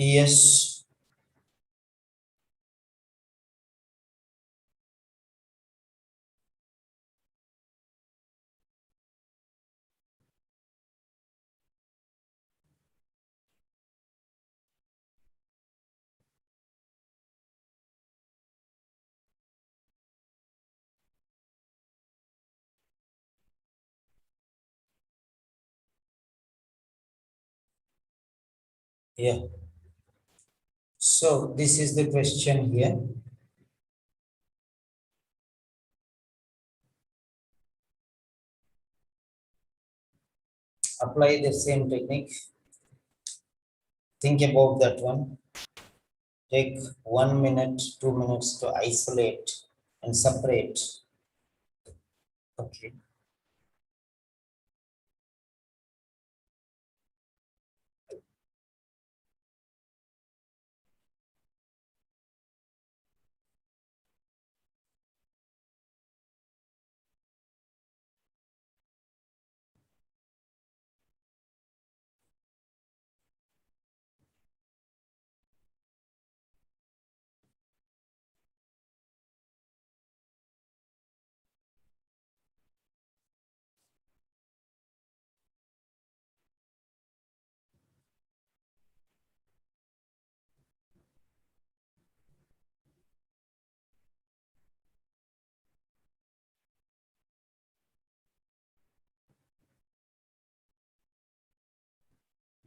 Yes. Yeah. So this is the question here. Apply the same technique. Think about that one. Take 1 minute, 2 minutes to isolate and separate. Okay.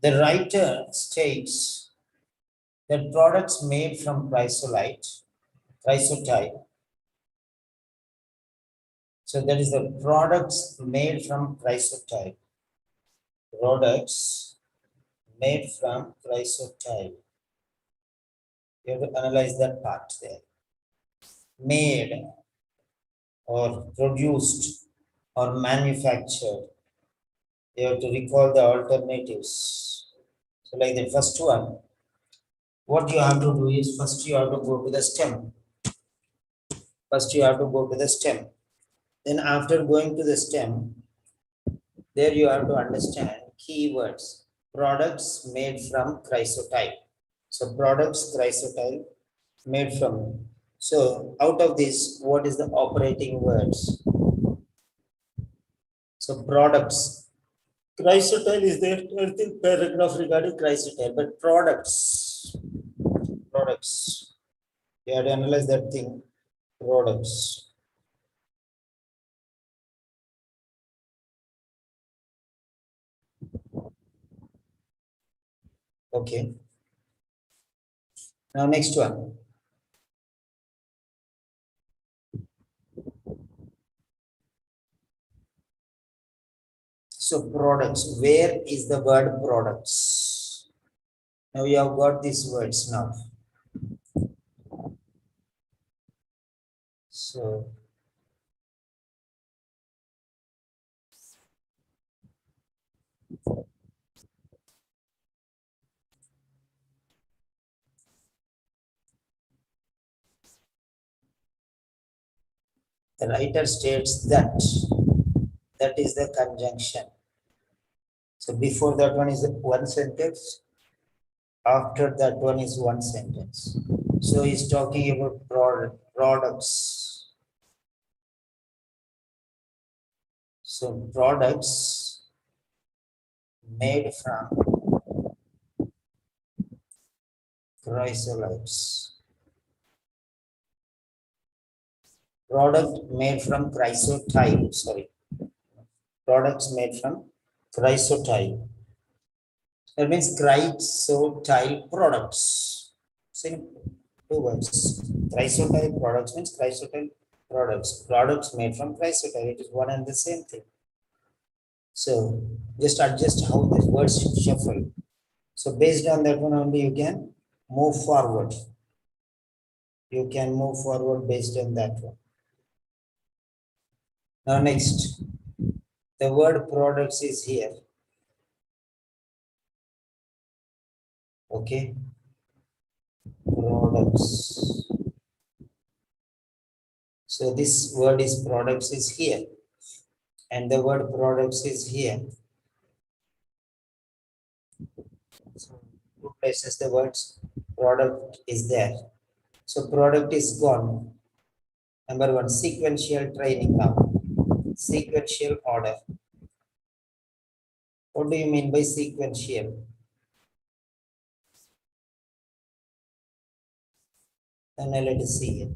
The writer states that products made from chrysolite. So that is the products made from chrysolite. Products made from chrysolite. You have to analyze that part there. Made or produced or manufactured. You have to recall the alternatives. So like the first one, what you have to do is first you have to go to the stem. First you have to go to the stem. Then after going to the stem, there you have to understand keywords. Products made from chrysotype. So products chrysotype made from. So out of this, what is the operating words? So products. Chrysotype is there. I think paragraph regarding chrysotype, but products. You have to analyze that thing. Products. Okay. Now next one. So products. Where is the word products? Now you have got these words now. So the writer states that is the conjunction. So before that one is one sentence. After that one is one sentence. So he's talking about products. So products made from chrysolites. Product made from chrysotype. Sorry. Products made from chrysotype. That means chrysotile products. Simple. Two words. Chrysotile products means chrysotile products. Products made from chrysotile. It is one and the same thing. So just adjust how the words shuffle. So based on that one only you can move forward. You can move forward based on that one. Now next, the word products is here. Okay. Products. So this word is products is here. And the word products is here. So two places the words product is there. So product is gone. Number one, sequential training now. Sequential order. What do you mean by sequential? And let us see it.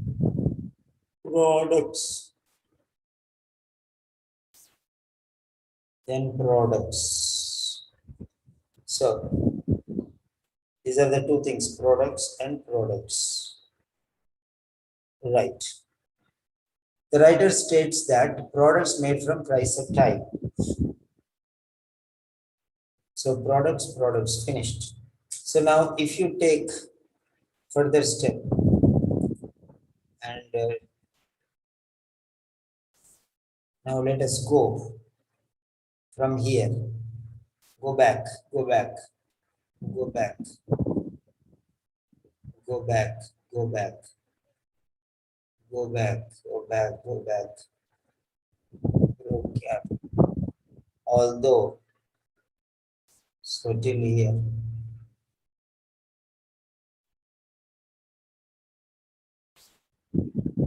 Products. Then products. So these are the two things, products and products. Right. The writer states that products made from chrysotype. So products, finished. So now if you take further step and now let us go from here. Go back, go back, go back, go back, go back, go back, go back, go back. Okay. Although, so till here.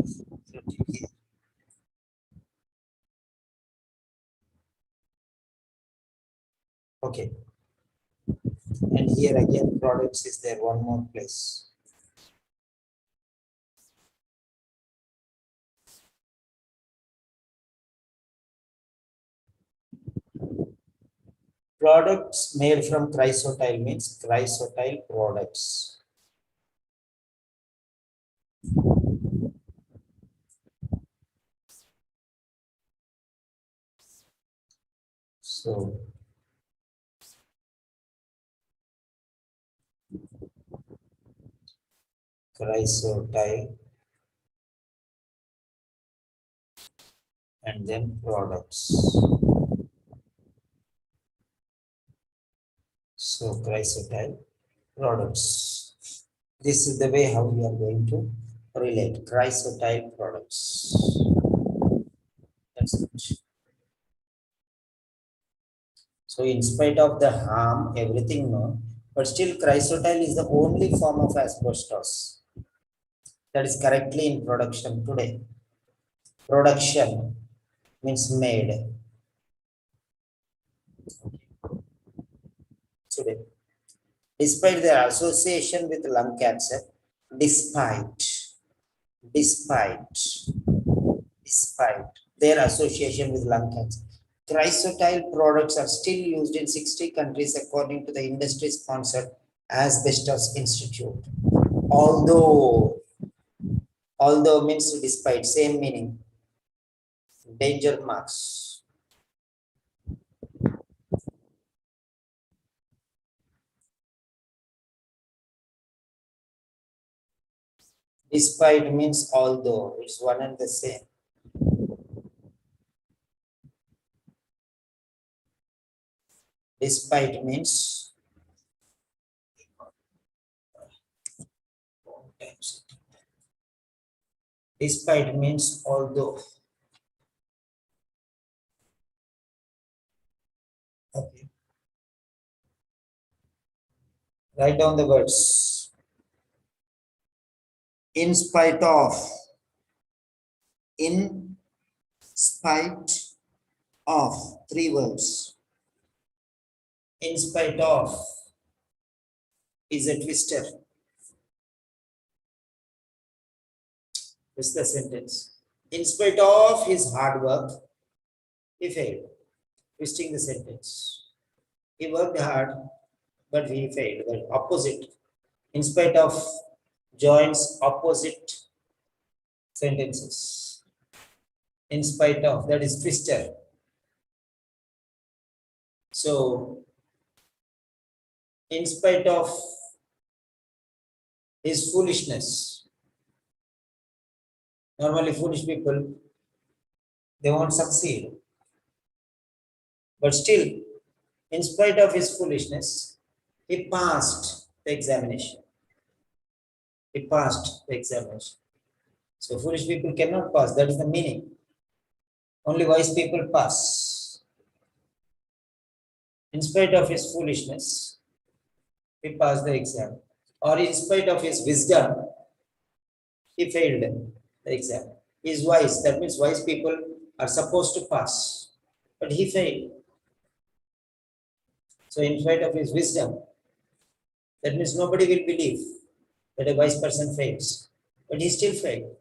So till here. Okay. And here again, products is there one more place. Products made from chrysotile means chrysotile products. So chrysotile and then products. So chrysotile products. This is the way how we are going to relate chrysotile products. That's it. So in spite of the harm, everything no, but still chrysotile is the only form of asbestos that is correctly in production today. Production means made today. Despite their association with lung cancer, despite, despite, despite their association with lung cancer, chrysotile products are still used in 60 countries according to the industry-sponsored Asbestos Institute. Although means despite, same meaning, danger marks. Despite means although, it's one and the same. Despite means despite means although. Okay. Write down the words. In spite of. In spite of. Three words. In spite of is a twister. What's the sentence? In spite of his hard work, he failed. Twisting the sentence. He worked hard, but he failed. The opposite. In spite of joins opposite sentences. In spite of, that is twister. So, in spite of his foolishness, normally foolish people, they won't succeed. But still, in spite of his foolishness, he passed the examination. He passed the examination. So foolish people cannot pass. That is the meaning. Only wise people pass. In spite of his foolishness, he passed the exam. Or in spite of his wisdom, he failed the exam. He is wise. That means wise people are supposed to pass. But he failed. So in spite of his wisdom, that means nobody will believe that a wise person fails. But he still failed.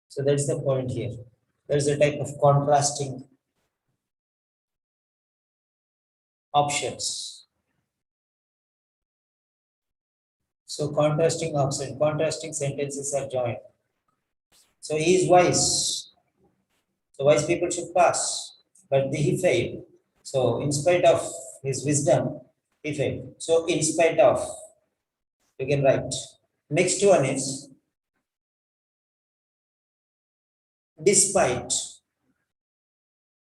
So that's the point here. There's a type of contrasting options. So contrasting sentences are joined. So he is wise. So wise people should pass, but he failed. So in spite of his wisdom, he failed. So in spite of, you can write. Next one is despite.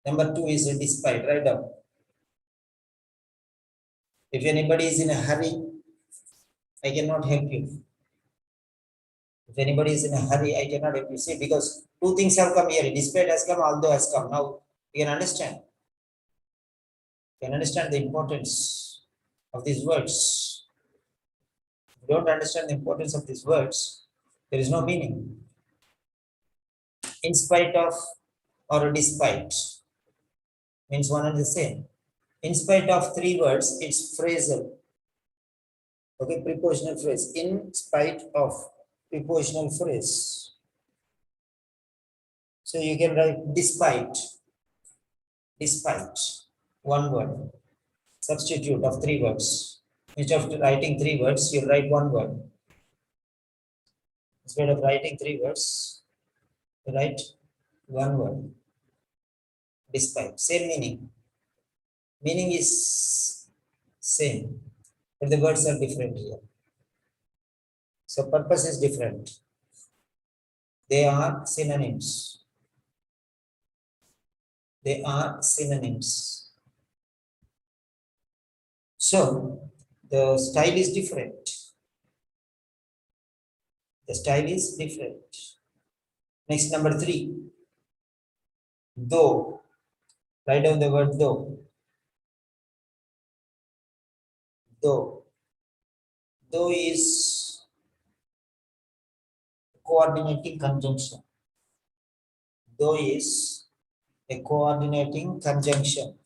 Number 2 is a despite. Write down. If anybody is in a hurry, I cannot help you. If anybody is in a hurry, I cannot help you. See, because two things have come here. Despite has come, although has come. Now you can understand. You can understand the importance of these words. If you don't understand the importance of these words, there is no meaning. In spite of or despite means one and the same. In spite of 3 words, it's phrasal. Okay, prepositional phrase. In spite of prepositional phrase. So you can write despite. Despite. One word. Substitute of 3 words. Instead of writing 3 words, you write 1 word. Instead of writing 3 words, you write 1 word. Despite. Same meaning. Meaning is same, but the words are different here. So purpose is different. They are synonyms. They are synonyms. So the style is different. The style is different. Next, number 3. Though. Write down the word though. Though. Though is coordinating conjunction. Though is a coordinating conjunction.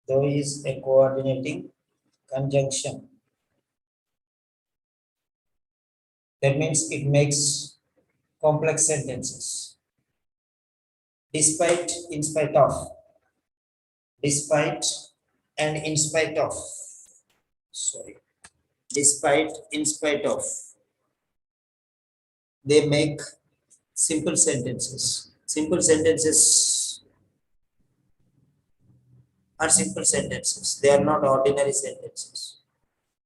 Though is a coordinating conjunction. That means it makes complex sentences. Despite, in spite of. Despite and in spite of. Sorry. Despite, in spite of. They make simple sentences. Simple sentences are simple sentences. They are not ordinary sentences.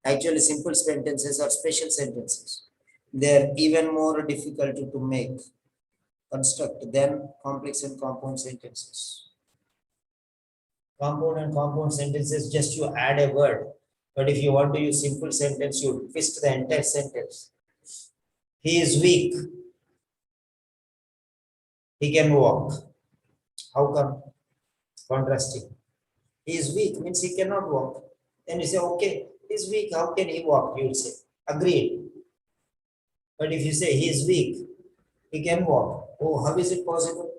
Actually, simple sentences are special sentences. They are even more difficult to make, construct than complex and compound sentences. Compound and compound sentences, just you add a word. But if you want to use simple sentence, you twist the entire sentence. He is weak. He can walk. How come? Contrasting. He is weak means he cannot walk. Then you say, okay, he is weak. How can he walk? You will say, agreed. But if you say he is weak, he can walk. Oh, how is it possible?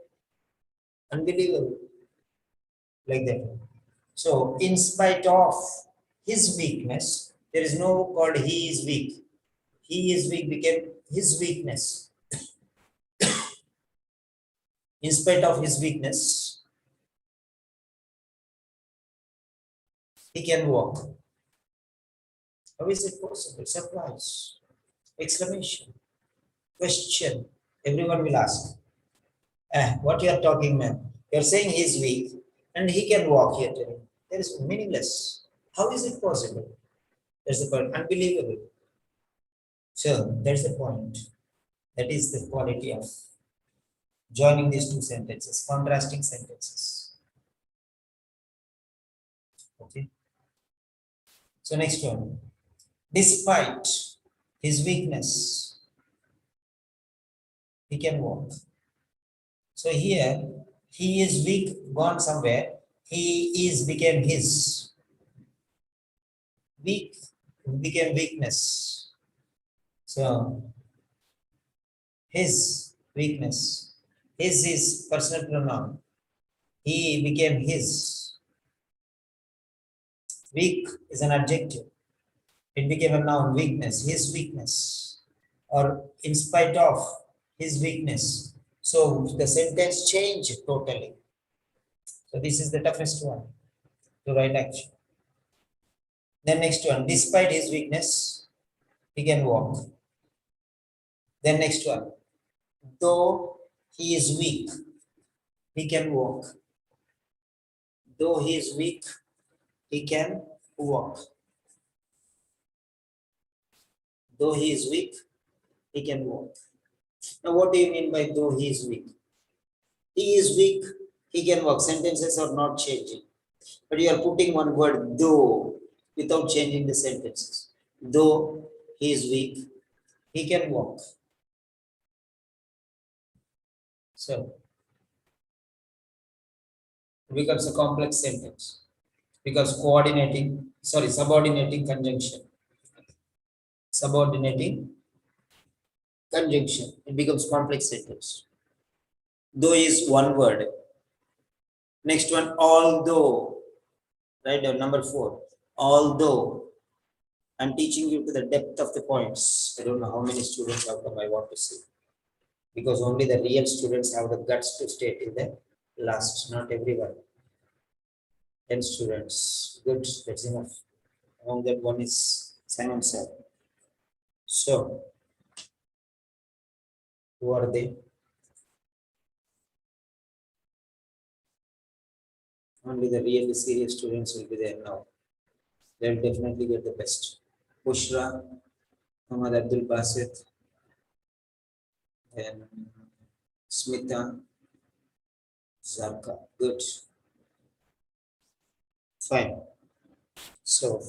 Unbelievable. Like that. So, in spite of his weakness, there is no called he is weak. He is weak became his weakness. In spite of his weakness, he can walk. How is it possible? Surprise, exclamation, question. Everyone will ask, what you are talking, man? You are saying he is weak and he can walk here. That is meaningless. How is it possible? That's the point. Unbelievable. So that's the point. That is the quality of joining these two sentences, contrasting sentences. Okay. So next one. Despite his weakness, he can walk. So here, He is weak, gone somewhere. He is became his. Weak became weakness. So his weakness. His is personal pronoun. He became his. Weak is an adjective. It became a noun, weakness, his weakness, or in spite of his weakness. So the sentence changed totally. So this is the toughest one to write action. Then next one, despite his weakness, he can walk. Then next one, though he is weak, he can walk. Though he is weak, he can walk. Though he is weak, he can walk. Now, what do you mean by though he is weak? He is weak, he can walk. Sentences are not changing. But you are putting one word though without changing the sentences. Though he is weak, he can walk. So it becomes a complex sentence because subordinating conjunction. Subordinating conjunction. It becomes complex sentence. Though is one word. Next one, although. Right down, number 4. Although. I'm teaching you to the depth of the points. I don't know how many students have come I want to see. Because only the real students have the guts to stay till the last, not everyone. 10 students. Good, that's enough. Among that one is Simon sir. So, who are they? Only the really serious students will be there now. They'll definitely get the best. Bushra, Muhammad Abdul Basit, then Smita, Zarka. Good. Fine. So,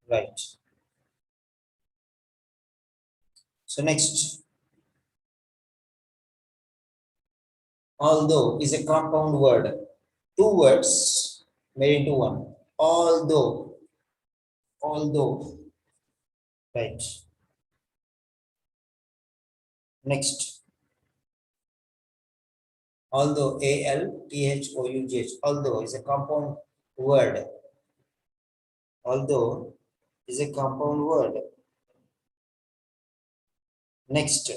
right. So next, although is a compound word. 2 words made into one. Although, right. Next, although, although, although is a compound word. Although is a compound word. Next,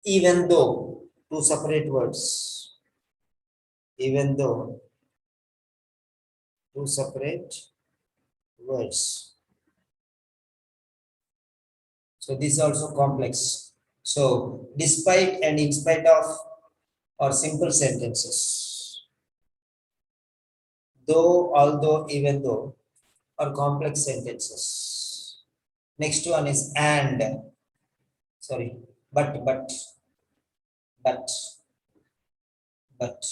even though, 2 separate words. Even though, 2 separate words. So this is also complex. So despite and in spite of are simple sentences. Though, although, even though are complex sentences. Next one is and. Sorry, but. But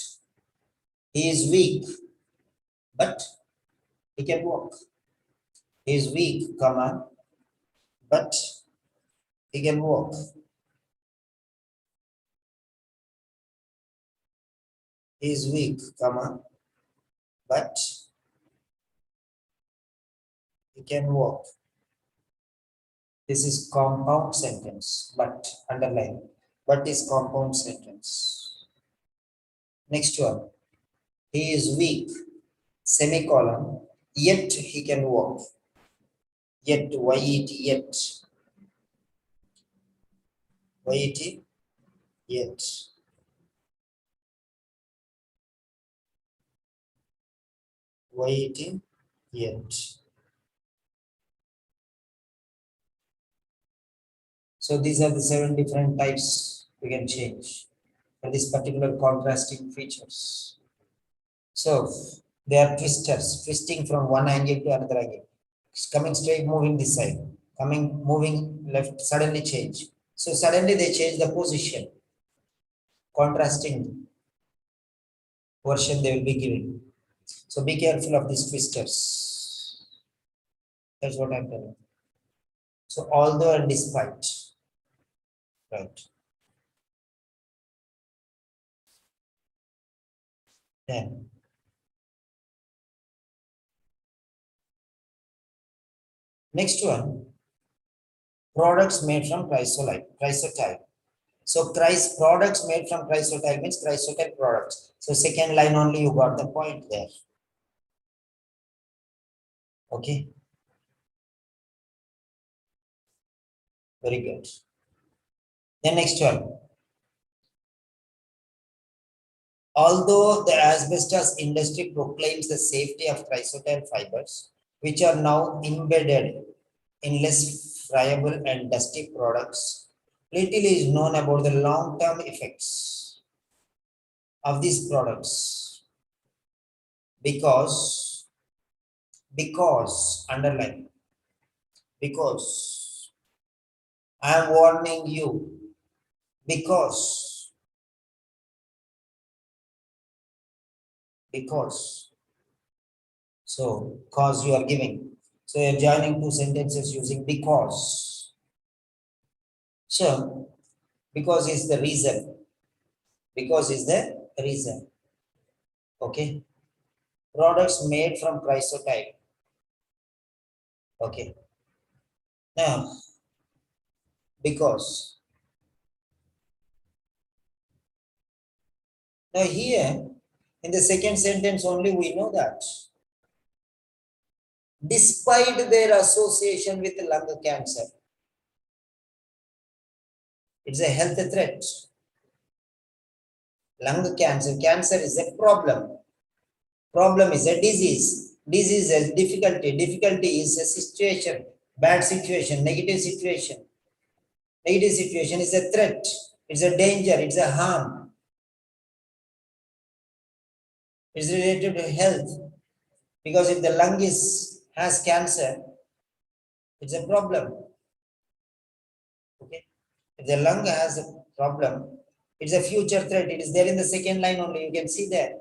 he is weak, but he can walk. He is weak, comma, but he can walk. He is weak, comma, but he can walk. This is compound sentence, but underline. But is compound sentence. Next one. He is weak, semicolon, yet he can walk. Yet, Y-E-T, yet. Y-E-T, yet. Y-E-T, yet. So these are the 7 different types we can change for this particular contrasting features. So they are twisters, twisting from one angle to another angle. It's coming straight, moving this side, coming, moving left, suddenly change. So suddenly they change the position, contrasting version they will be giving. So be careful of these twisters. That's what I'm telling. So although and despite, right? Then next one, products made from chrysotype. So products made from chrysotype means chrysotype products. So second line only you got the point there. Okay, very good. Then next one. Although the asbestos industry proclaims the safety of chrysotyl fibers, which are now embedded in less friable and dusty products, little is known about the long-term effects of these products because underline, because I am warning you, because so cause you are giving, so you're joining two sentences using because. So because is the reason, okay. Products made from chrysotype, okay. Now because, now here in the second sentence only we know that despite their association with lung cancer, it's a health threat. Lung cancer is a problem is a disease is difficulty is a situation, bad situation, negative situation is a threat, it's a danger, it's a harm, it's related to health. Because if the lung has cancer, it's a problem. Okay. If the lung has a problem, it's a future threat. It is there in the second line only. You can see there.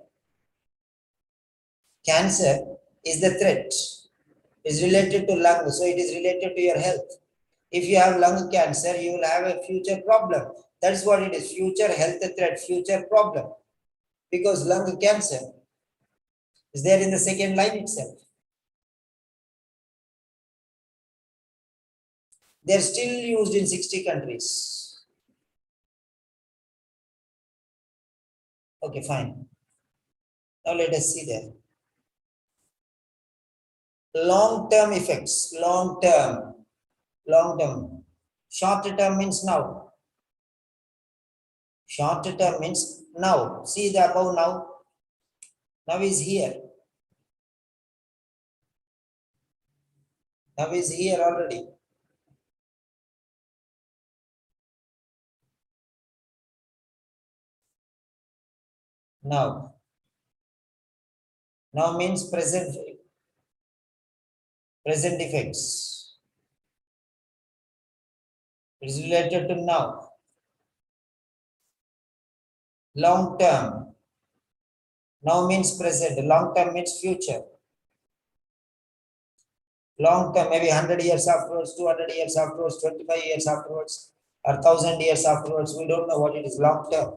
Cancer is the threat. Is related to lung, so it is related to your health. If you have lung cancer, you will have a future problem. That is what it is. Future health threat, future problem. Because lung cancer is there in the second line itself. They are still used in 60 countries. Okay, fine. Now let us see there. Long-term effects, long-term. Short term means now. Short term means now. See the above now. Now is here. Now is here already. Now. Now means present effects. It is related to now. Long term. Now means present. Long term means future. Long term, maybe 100 years afterwards, 200 years afterwards, 25 years afterwards, or 1,000 years afterwards. We don't know what it is. Long term.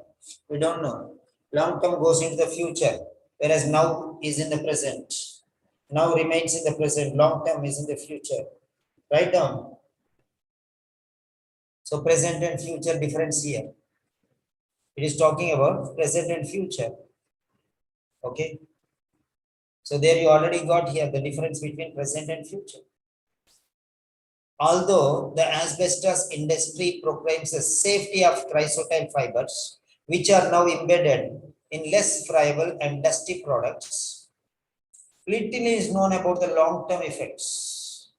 We don't know. Long term goes into the future, whereas now is in the present. Now remains in the present. Long term is in the future. Write down. So present and future difference here. It is talking about present and future. Okay. So there you already got here the difference between present and future. Although the asbestos industry proclaims the safety of chrysotyl fibers, which are now embedded in less friable and dusty products, little is known about the long-term effects.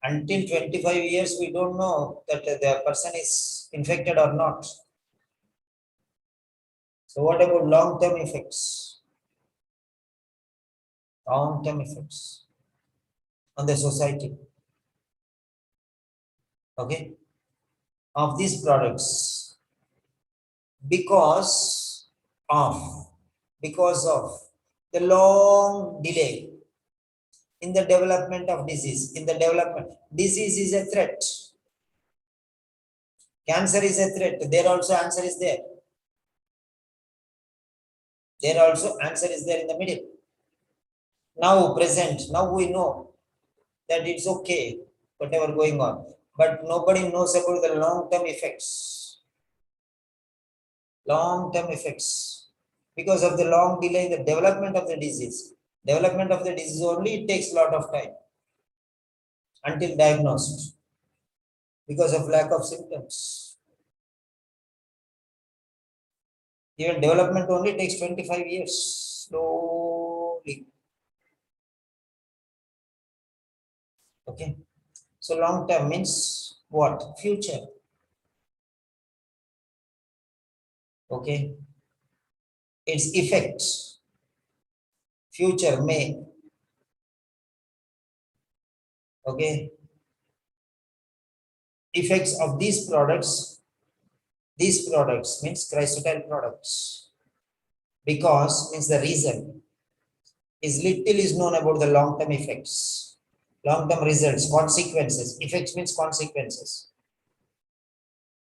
Until 25 years, we don't know that the person is infected or not. So what about long-term effects? Long-term effects on the society. Okay, of these products because of the long delay in the development of disease. In the development, disease is a threat. Cancer is a threat. There also answer is there. There also answer is there in the middle. Now present, now we know that it's okay, whatever going on. But nobody knows about the long-term effects. Long-term effects. Because of the long delay in the development of the disease. Development of the disease only takes a lot of time until diagnosed because of lack of symptoms. Even development only takes 25 years, slowly. Okay. So long term means what? Future. Okay. Its effects. Future may. Okay. Effects of these products means chrysotile products. Because means the reason is little is known about the long-term effects, long-term results, consequences. Effects means consequences.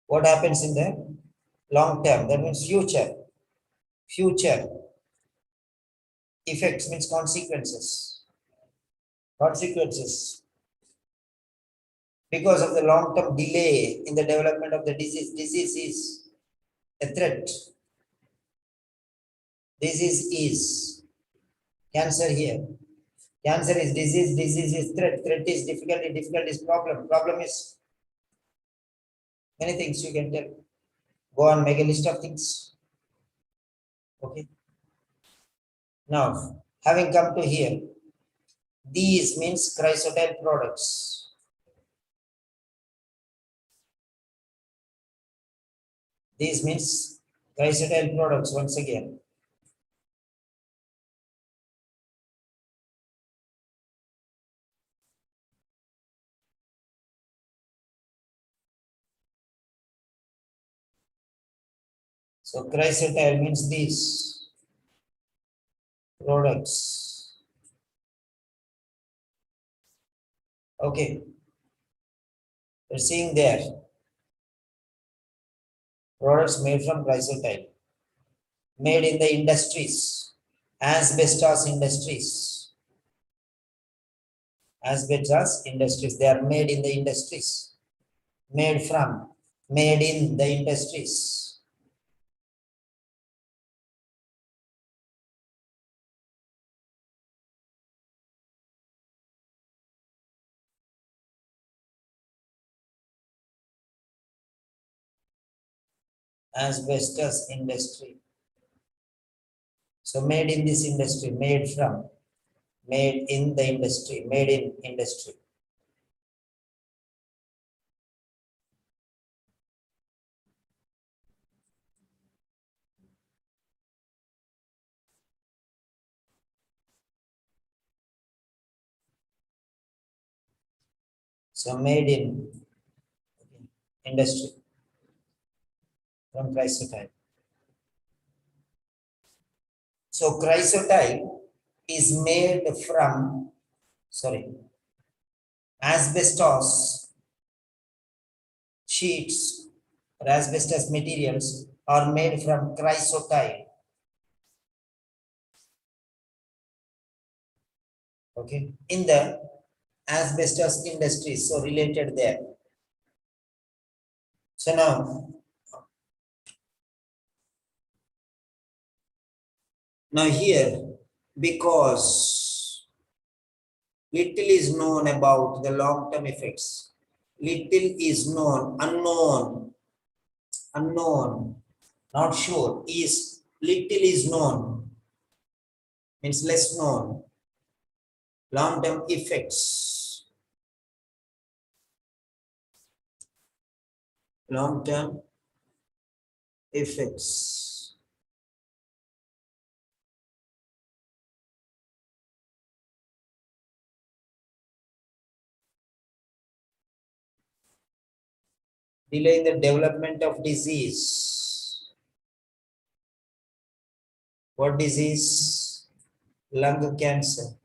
What happens in the long term? That means future. Future effects means consequences. Consequences. Because of the long-term delay in the development of the disease. Disease is a threat. Disease is cancer here. Cancer is disease, disease is threat, threat is difficulty, difficulty is problem, problem is many things you can tell. Go on, make a list of things. Okay. Now, having come to here, these means chrysotile products. These means chrysotile products once again. So chrysotile means these products. Okay. You're seeing there. Products made from chrysotile. Made in the industries. Asbestos industries. Asbestos industries. They are made in the industries. Made from. Made in the industries. Asbestos industry. So made in this industry, made from, made in the industry, made in industry. So made in industry from chrysotile. So chrysotile is made from, sorry, asbestos sheets or asbestos materials are made from chrysotile. Okay, in the asbestos industry, so related there. So now here, because little is known about the long-term effects, little is known, unknown, not sure, is little is known, means less known, long-term effects, long-term effects. Delay in the development of disease. What disease? Lung cancer.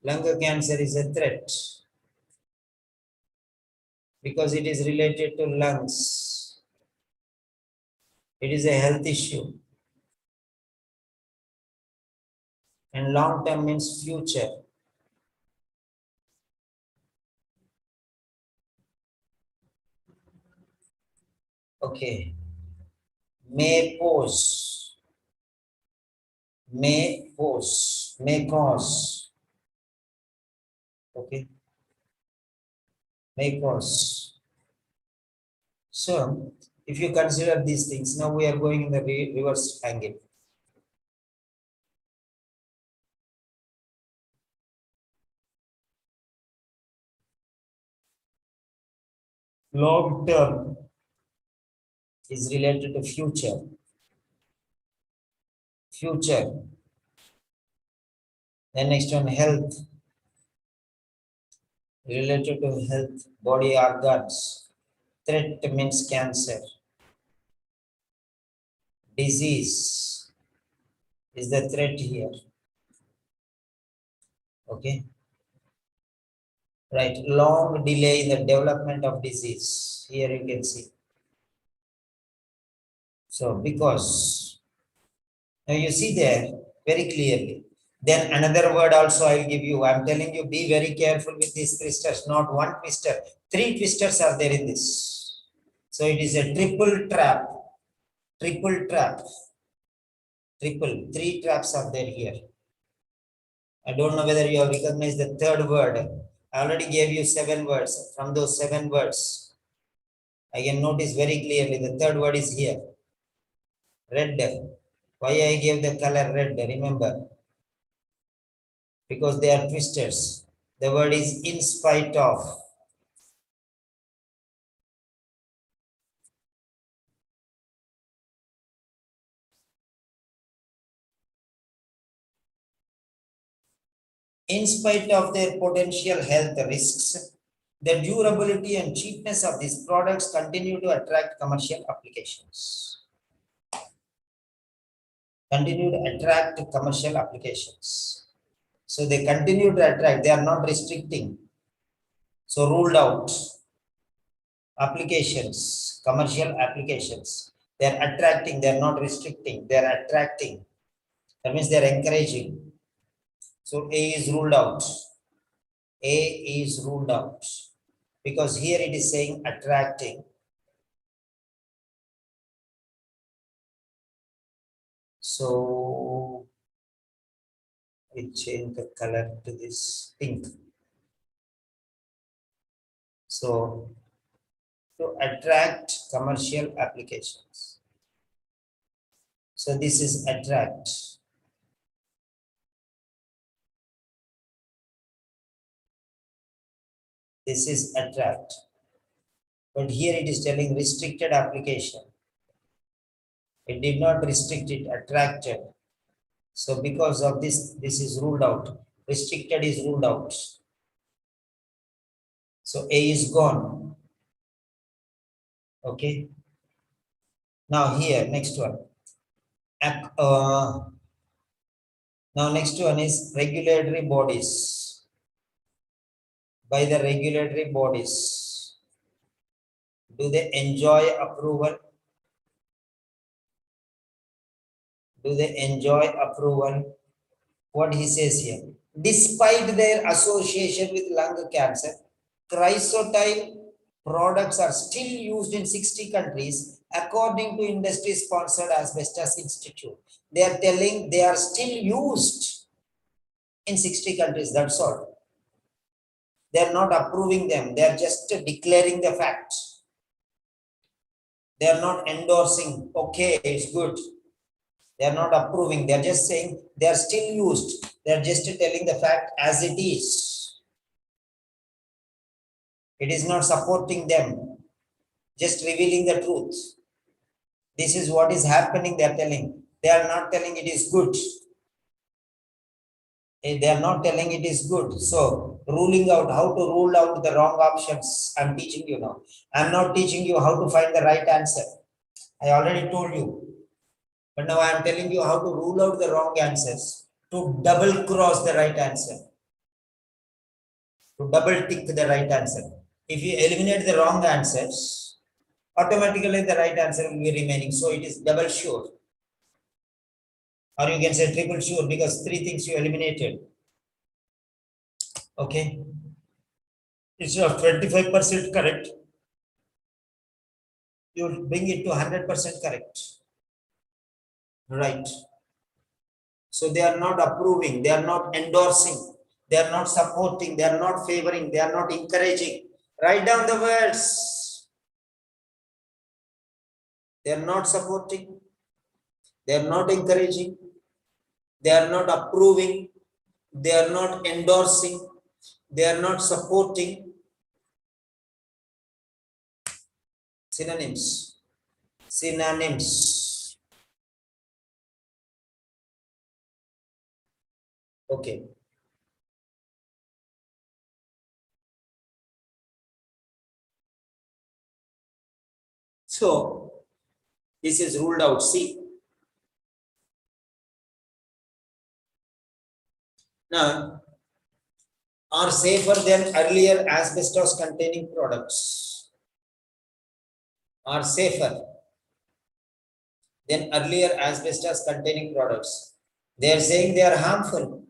Lung cancer is a threat because it is related to lungs. It is a health issue. And long term means future. Okay. May pose, may cause. Okay. May cause. So, if you consider these things, now we are going in the reverse angle. Long term is related to future. Future. Then next one, health. Related to health, body organs. Threat means cancer. Disease is the threat here. Okay. Right. Long delay in the development of disease. Here you can see. So because now you see there very clearly. Then another word also I will give you. I'm telling you, be very careful with these twisters. Not one twister. 3 twisters are there in this. So it is a triple trap. Triple trap. Triple. 3 traps are there here. I don't know whether you have recognized the third word. I already gave you 7 words. From those 7 words, I can notice very clearly the third word is here. Red. Why I gave the color red? Remember, because they are twisters. The word is in spite of. In spite of their potential health risks, the durability and cheapness of these products continue to attract commercial applications. Continue to attract commercial applications. So they continue to attract, they are not restricting. So ruled out applications, commercial applications. They are attracting, they are not restricting, they are attracting. That means they are encouraging. So A is ruled out. A is ruled out because here it is saying attracting. So we change the color to this pink. So to attract commercial applications. So this is attract. This is attract. But here it is telling restricted application. It did not restrict it, attracted. So because of this, this is ruled out. Restricted is ruled out. So A is gone. Okay. Now here, next one. Now next one is regulatory bodies. By the regulatory bodies, do they enjoy approval? Do they enjoy approval? What he says here. Despite their association with lung cancer, chrysotile products are still used in 60 countries according to industry sponsored asbestos institute. They are telling they are still used in 60 countries. That's all. They are not approving them. They are just declaring the fact. They are not endorsing. Okay, it's good. They are not approving. They are just saying they are still used. They are just telling the fact as it is. It is not supporting them. Just revealing the truth. This is what is happening, they are telling. They are not telling it is good. They are not telling it is good. So, ruling out, how to rule out the wrong options, I'm teaching you now. I'm not teaching you how to find the right answer. I already told you. But now I'm telling you how to rule out the wrong answers, to double cross the right answer. to double tick the right answer. If you eliminate the wrong answers, automatically the right answer will be remaining. So it is double sure. Or you can say triple sure because three things you eliminated. Okay. Instead of 25% correct, you'll bring it to 100% correct. Right. So they are not approving, they are not endorsing, they are not supporting, they are not favoring, they are not encouraging. Write down the words. They are not supporting, they are not encouraging, they are not approving, they are not endorsing, they are not supporting. Synonyms. Synonyms. Okay. So this is ruled out. See. Now, are safer than earlier asbestos containing products. Are safer than earlier asbestos containing products. They are saying they are harmful.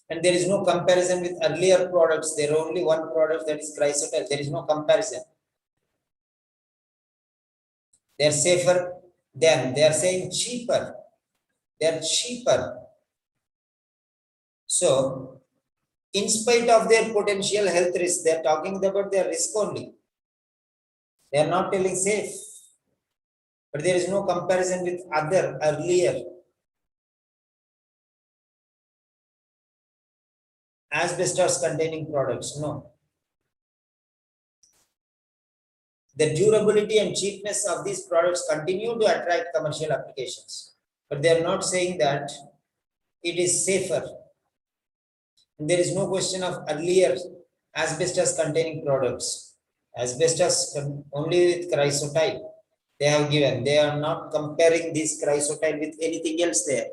And there is no comparison with earlier products. There are only one product, that is chrysotyl. There is no comparison. They are safer than. They are saying cheaper. They are cheaper. So, in spite of their potential health risk, they are talking about their risk only. They are not telling safe. But there is no comparison with other earlier asbestos containing products. No. The durability and cheapness of these products continue to attract commercial applications. But they are not saying that it is safer. And there is no question of earlier asbestos containing products. Asbestos only with chrysotyl they have given. They are not comparing this chrysotyl with anything else there.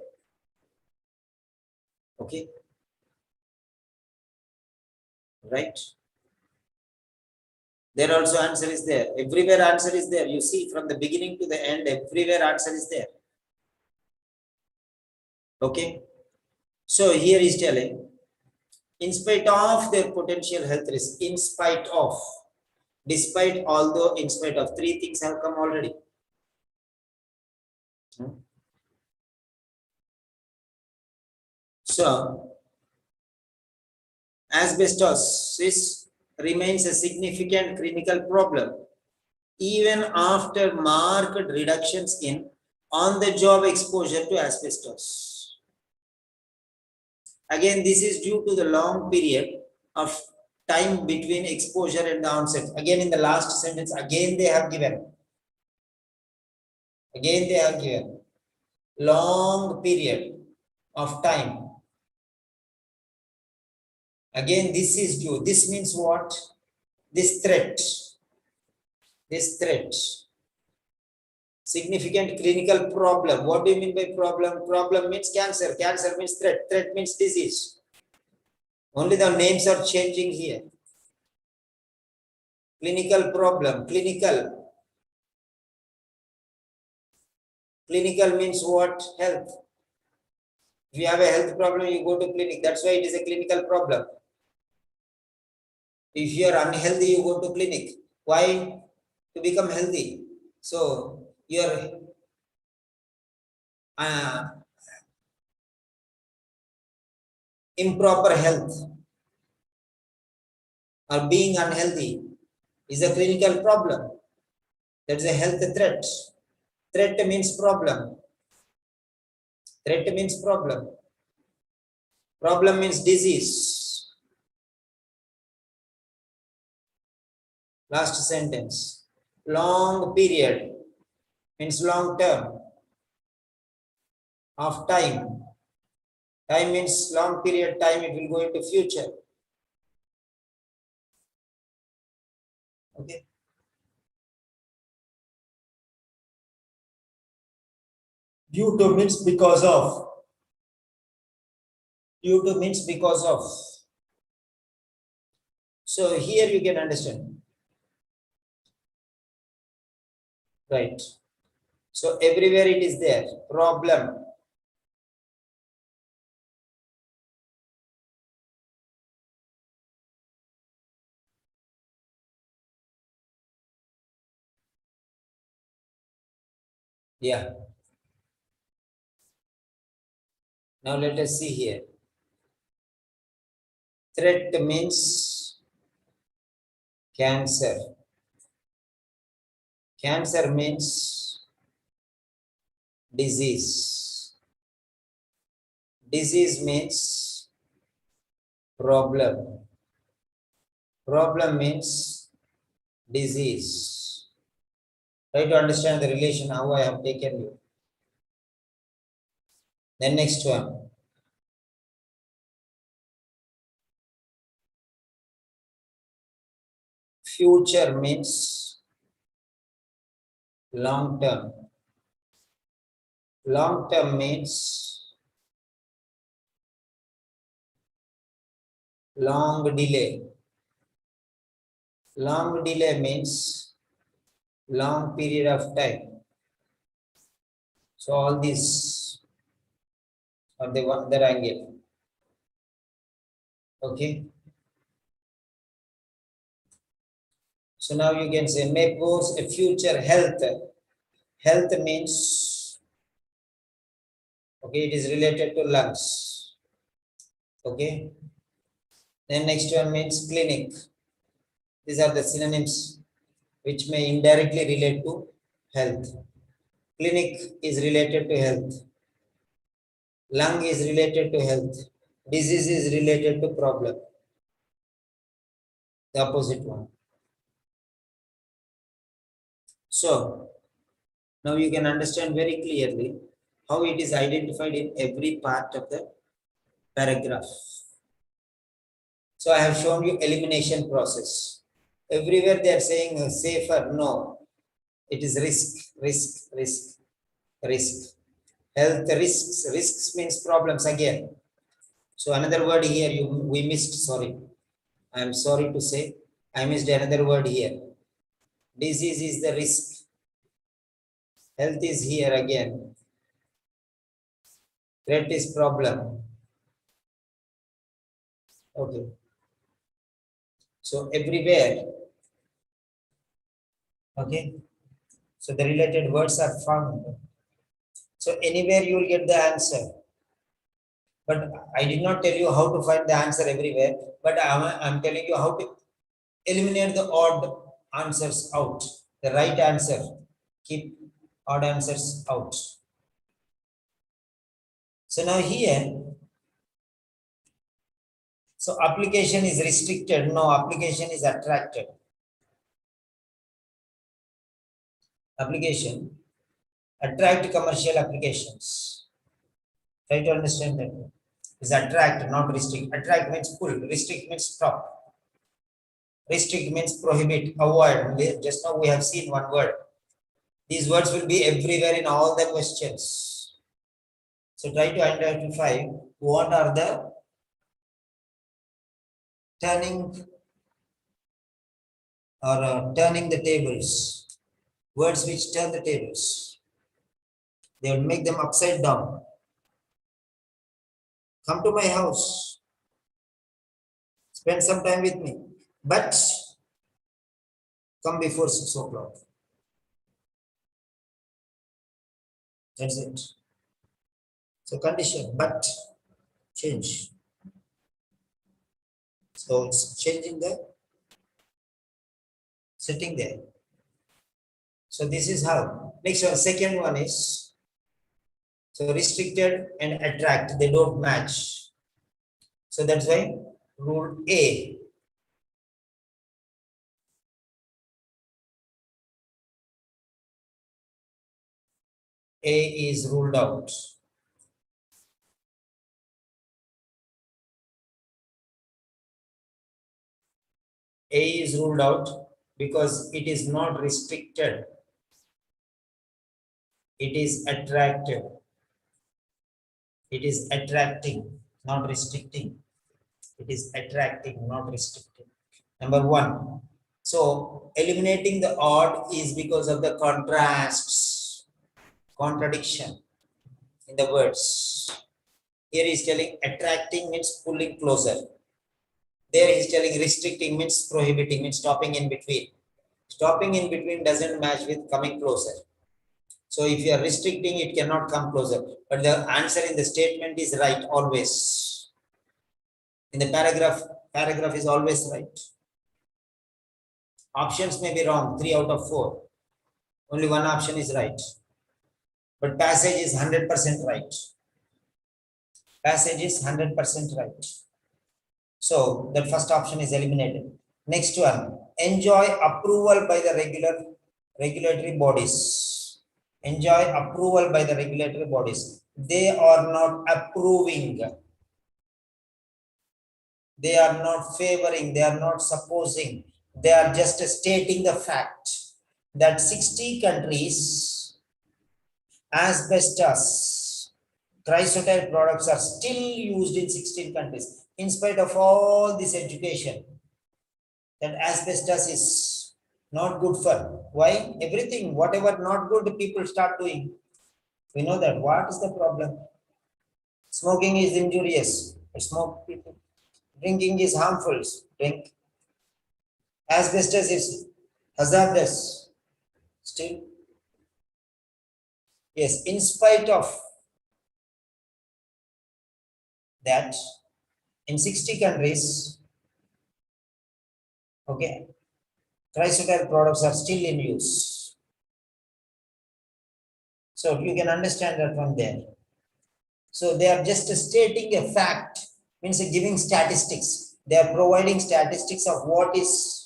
Okay. Right. There also answer is there. Everywhere answer is there. You see from the beginning to the end, everywhere answer is there. Okay. So here is telling, in spite of their potential health risk, in spite of, despite, although, in spite of, three things have come already. So, asbestosis remains a significant clinical problem even after marked reductions in on-the-job exposure to asbestos. Again, this is due to the long period of time between exposure and the onset. Again, in the last sentence, again they have given. Again, they have given long period of time. Again, this is due. This means what? This threat. This threat. Significant clinical problem. What do you mean by problem? Problem means cancer. Cancer means threat. Threat means disease. Only the names are changing here. Clinical problem. Clinical. Clinical means what? Health. If you have a health problem, you go to clinic. That's why it is a clinical problem. If you are unhealthy, you go to clinic. Why? To become healthy. So your improper health or being unhealthy is a clinical problem. That's a health threat. Threat means problem. Threat means problem. Problem means disease. Last sentence. Long period means long term of time. Time means long period time, it will go into future. Okay. Due to means because of. Due to means because of. So here you can understand, right? So everywhere it is there. Problem. Yeah. Now let us see here. Threat means cancer. Cancer means disease. Disease means problem. Problem means disease. Try to understand the relation how I have taken you. Then next one. Future means long term. Long term means long delay. Long delay means long period of time. So all these are the other angle. Okay. So now you can say may pose a future health. Health means, okay, it is related to lungs. Okay. Then next one means clinic. These are the synonyms which may indirectly relate to health. Clinic is related to health. Lung is related to health. Disease is related to problem. The opposite one. So now you can understand very clearly how it is identified in every part of the paragraph. So I have shown you elimination process. Everywhere they are saying safer, no. It is risk. Health risks. Risks means problems again. So another word here we missed, sorry. I am sorry to say, I missed another word here. Disease is the risk. Health is here again. Threat is problem. Okay. So everywhere, okay. So the related words are found. So anywhere you will get the answer. But I did not tell you how to find the answer everywhere, but I'm telling you how to eliminate the odd answers out. The right answer, keep odd answers out. So now here, so application is restricted. No, application is attracted. Application, attract commercial applications. Try to understand that. Is attract, not restrict. Attract means pull, restrict means stop. Restrict means prohibit, avoid. Just now we have seen one word. These words will be everywhere in all the questions. So try to identify what are the turning or turning the tables. Words which turn the tables. They will make them upside down. Come to my house. Spend some time with me. But come before 6 o'clock. That's it. So condition, but change. So it's changing the sitting there. So this is how. Next one, second one is, so restricted and attract, they don't match. So that's why rule A. A is ruled out. A is ruled out because it is not restricted. It is attractive. It is attracting, not restricting. It is attracting, not restricting. Number one. So eliminating the odd is because of the contrasts, contradiction in the words. Here he is telling attracting means pulling closer. There he is telling restricting means prohibiting, means stopping in between. Stopping in between doesn't match with coming closer. So if you are restricting, it cannot come closer. But the answer in the statement is right always. In the paragraph is always right. Options may be wrong, 3 out of 4. Only one option is right. But passage is 100% right. Passage is 100% right. So that first option is eliminated. Next one, enjoy approval by the regulatory bodies. Enjoy approval by the regulatory bodies. They are not approving. They are not favoring. They are not supposing. They are just stating the fact that 60 countries, asbestos, chrysotile products are still used in 16 countries. In spite of all this education, that asbestos is not good for. Why? Everything, whatever not good, people start doing. We know that. What is the problem? Smoking is injurious. Smoke people. Drinking is harmful. Drink. Asbestos is hazardous. Still, yes. In spite of that, in 60 countries, okay, chrysotile products are still in use. So you can understand that from there. So they are just stating a fact, means giving statistics. They are providing statistics of what is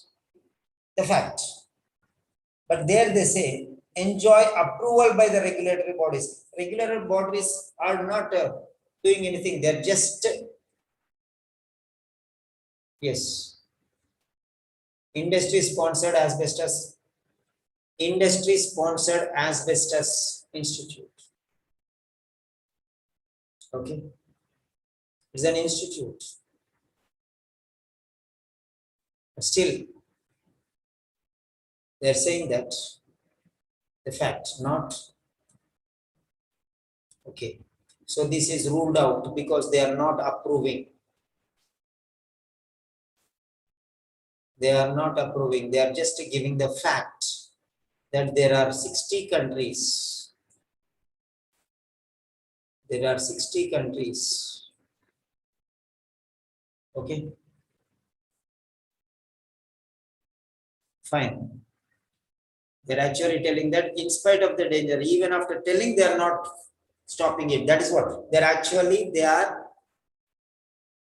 the fact. But there they say, enjoy approval by the regulatory bodies. Regulatory bodies are not doing anything. They're just, yes, industry sponsored asbestos, industry sponsored asbestos institute. Okay. It's an institute. But still, they're saying that the fact, not okay. So this is ruled out because they are not approving. They are not approving. They are just giving the fact that there are 60 countries. There are 60 countries. Okay. Fine. They're actually telling that in spite of the danger, even after telling, they are not stopping it. That is what they are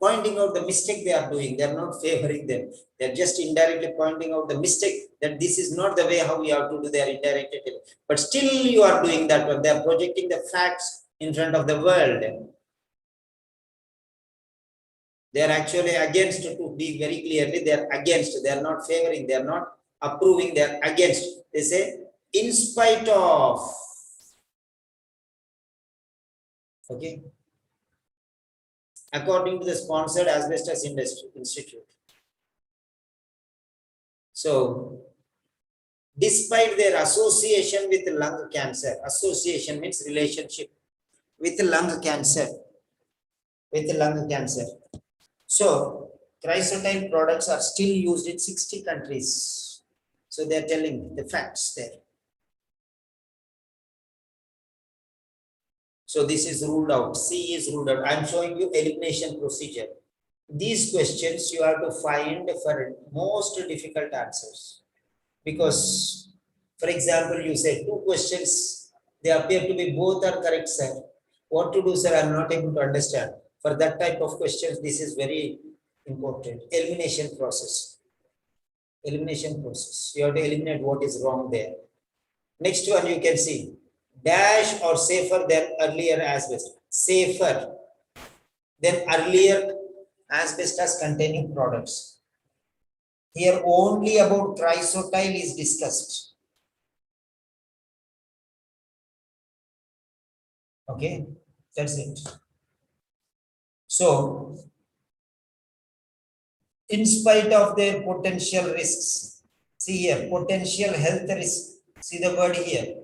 pointing out the mistake they are doing. They are not favoring them. They are just indirectly pointing out the mistake that this is not the way how we have to do. They are indirectly telling. But still you are doing that one. They are projecting the facts in front of the world. They are actually against, to be very clearly, they are against. They are not favoring. They are not approving. They are against. They say, in spite of. Okay. According to the sponsored asbestos industry institute. So, despite their association with lung cancer, association means relationship with lung cancer, So, chrysotile products are still used in 60 countries. So, they are telling the facts there. So, this is ruled out. C is ruled out. I am showing you elimination procedure. These questions you have to find for most difficult answers. Because, for example, you say 2 questions, they appear to be both are correct, sir. What to do, sir? I am not able to understand. For that type of questions, this is very important. Elimination process. Elimination process. You have to eliminate what is wrong there. Next one you can see. Dash or safer than earlier asbestos. Safer than earlier asbestos containing products. Here only about chrysotile is discussed. Okay, that's it. So in spite of their potential risks. See here, potential health risk. See the word here.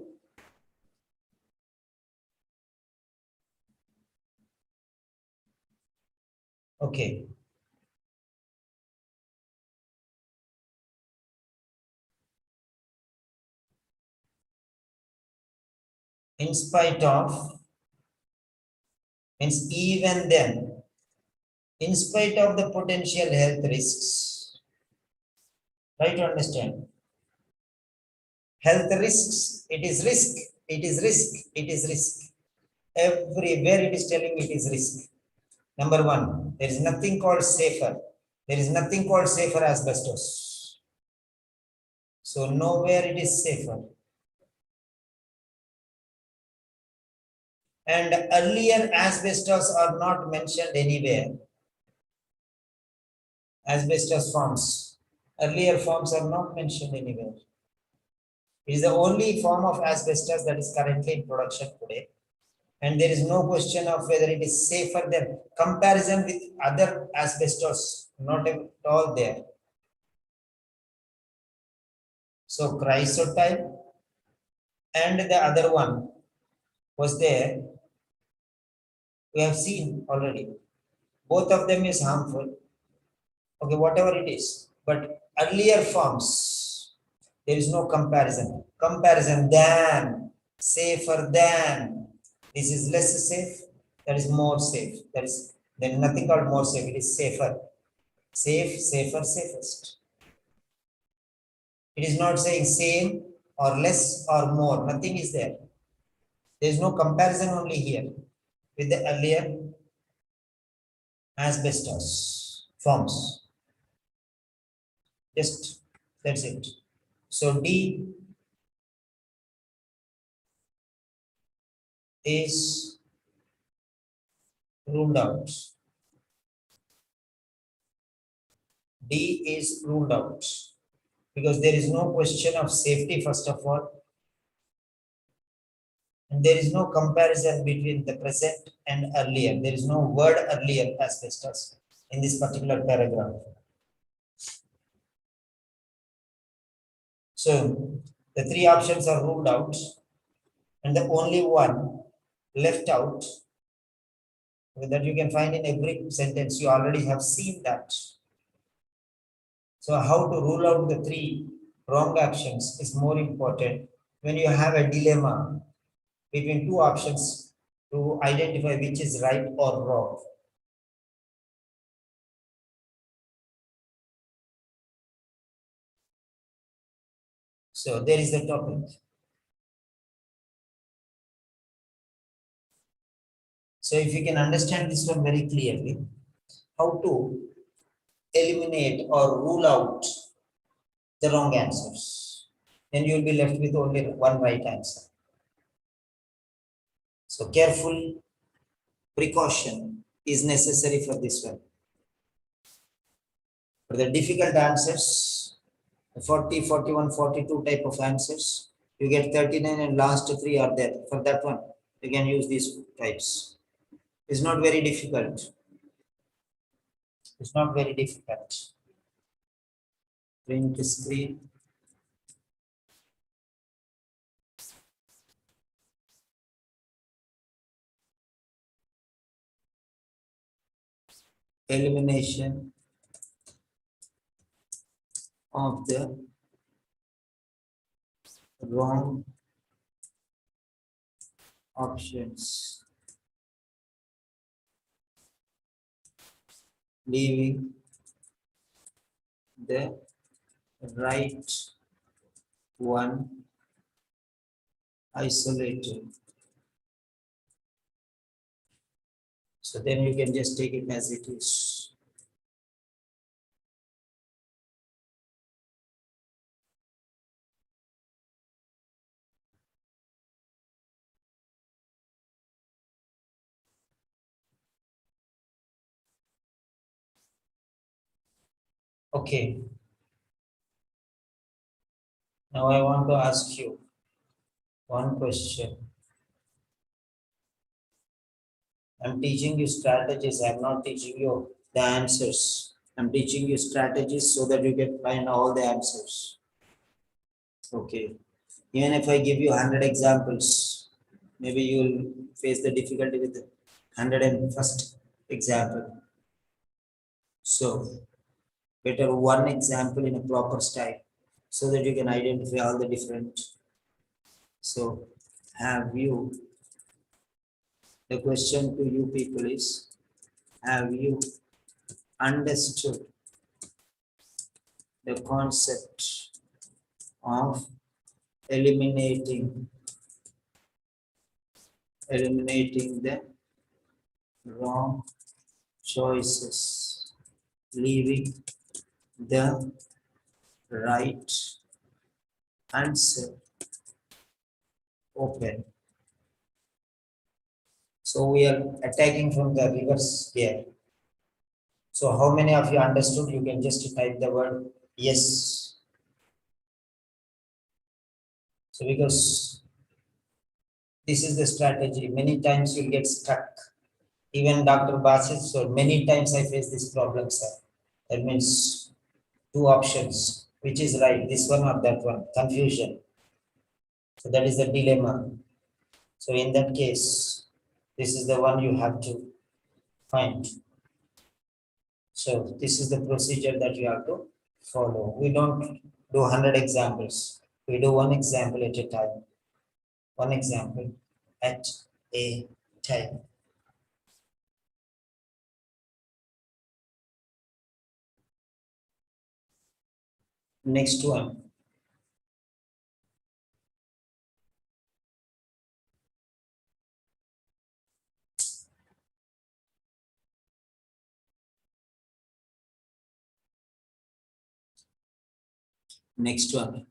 Okay. In spite of means even then, in spite of the potential health risks, try to understand. Health risks, it is risk, it is risk, it is risk. Everywhere it is telling it is risk. Number one, there is nothing called safer. There is nothing called safer asbestos. So nowhere it is safer. And earlier asbestos are not mentioned anywhere. Asbestos forms. Earlier forms are not mentioned anywhere. It is the only form of asbestos that is currently in production today. And there is no question of whether it is safer than comparison with other asbestos, not at all there. So chrysotype and the other one was there. We have seen already. Both of them is harmful. Okay, whatever it is. But earlier forms, there is no comparison. Comparison than, safer than. This is less safe, that is more safe. That is then nothing called more safe, it is safer. Safe, safer, safest. It is not saying same or less or more. Nothing is there. There is no comparison only here with the earlier asbestos forms. Just that's it. So D is ruled out. D is ruled out because there is no question of safety, first of all, and there is no comparison between the present and earlier. There is no word earlier asbestos in this particular paragraph. So the three options are ruled out, and the only one left out that you can find in every sentence. You already have seen that. So how to rule out the three wrong options is more important when you have a dilemma between two options to identify which is right or wrong. So there is the topic. So if you can understand this one very clearly, how to eliminate or rule out the wrong answers, then you will be left with only one right answer. So careful precaution is necessary for this one. For the difficult answers, 40, 41, 42 type of answers, you get 39 and last three are there. For that one, you can use these types. It's not very difficult. It's not very difficult. Print screen. Elimination of the wrong options, leaving the right one isolated. So then you can just take it as it is. Okay. Now I want to ask you one question. I'm teaching you strategies. I'm not teaching you the answers. I'm teaching you strategies so that you can find all the answers. Okay. Even if I give you 100 examples, maybe you'll face the difficulty with the 101st example. So, better one example in a proper style so that you can identify all the different. So, have you, the question to you people is, have you understood the concept of eliminating the wrong choices, leaving the right answer open? So we are attacking from the reverse here. So how many of you understood? You can just type the word yes. So because this is the strategy, many times you'll get stuck. Even Dr. Basis, so many times I face this problem, sir. That means two options, which is right, this one or that one, confusion. So that is the dilemma. So in that case, this is the one you have to find. So this is the procedure that you have to follow. We don't do 100 examples. We do one example at a time. One example at a time. Next one. Next one.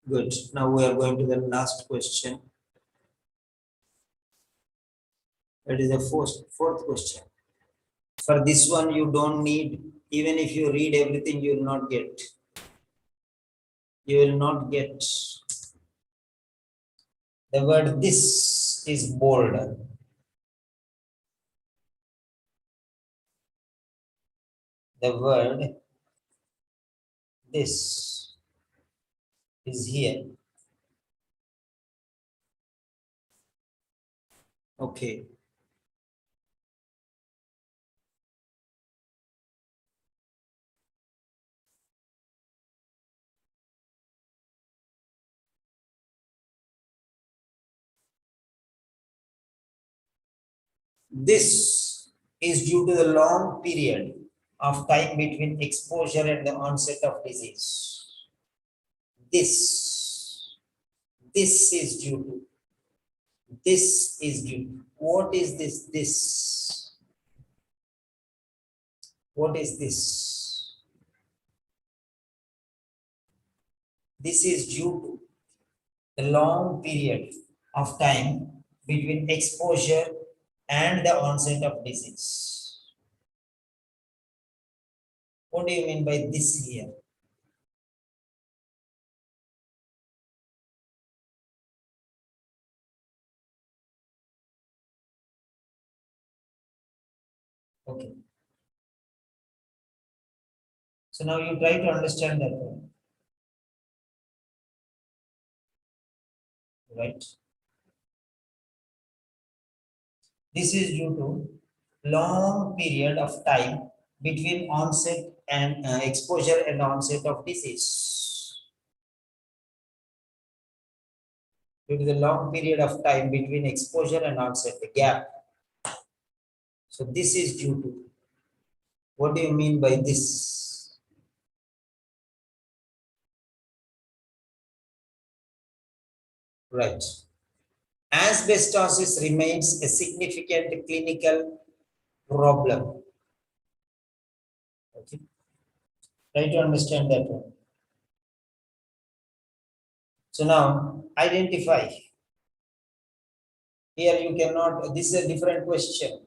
Good. Now we are going to the last question. That is the fourth question. For this one, you don't need, even if you read everything, you will not get. You will not get. The word this is bold. The word this is here. Okay. This is due to the long period of time between exposure and the onset of disease. This, this is due to. This is due. What is this? This. What is this? This is due to the long period of time between exposure and the onset of disease. What do you mean by this here? Okay. So now you try to understand that one, right? This is due to long period of time between onset and exposure and onset of disease. Due to the long period of time between exposure and onset, the gap. So this is due to. What do you mean by this? Right. Asbestosis remains a significant clinical problem. Okay. Try to understand that one. So now identify. Here you cannot, this is a different question.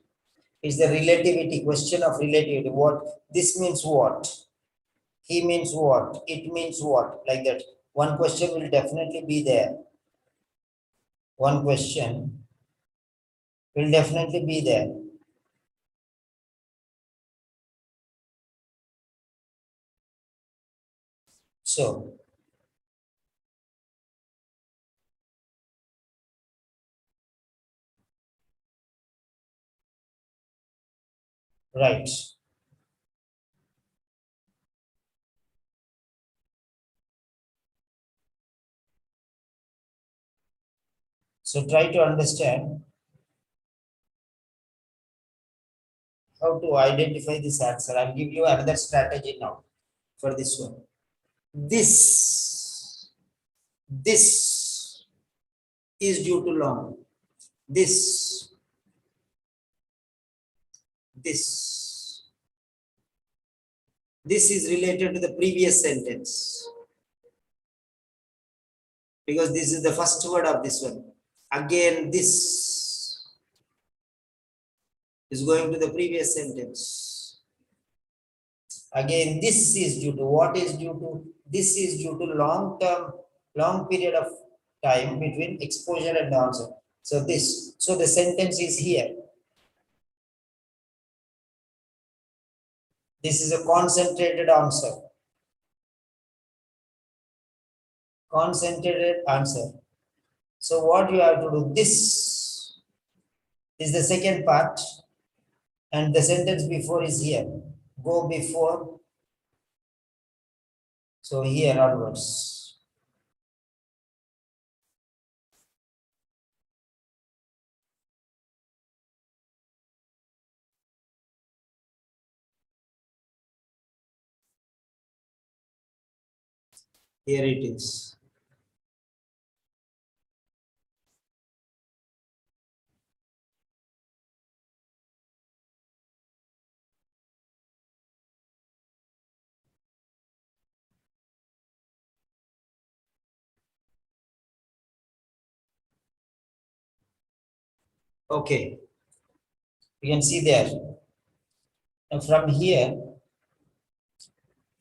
It's the relativity, question of relativity. What this means what? He means what? It means what? Like that. One question will definitely be there. One question will definitely be there. So, right. So try to understand how to identify this answer. I'll give you another strategy now for this one. This is due to long. This, this. This is related to the previous sentence because this is the first word of this one. Again, this is going to the previous sentence. Again, this is due to what is due to? This is due to long period of time between exposure and answer. So this, so the sentence is here. This is a concentrated answer. Concentrated answer. So what you have to do, this is the second part and the sentence before is here. Go before. So here onwards. Here it is. Okay. You can see there. And from here,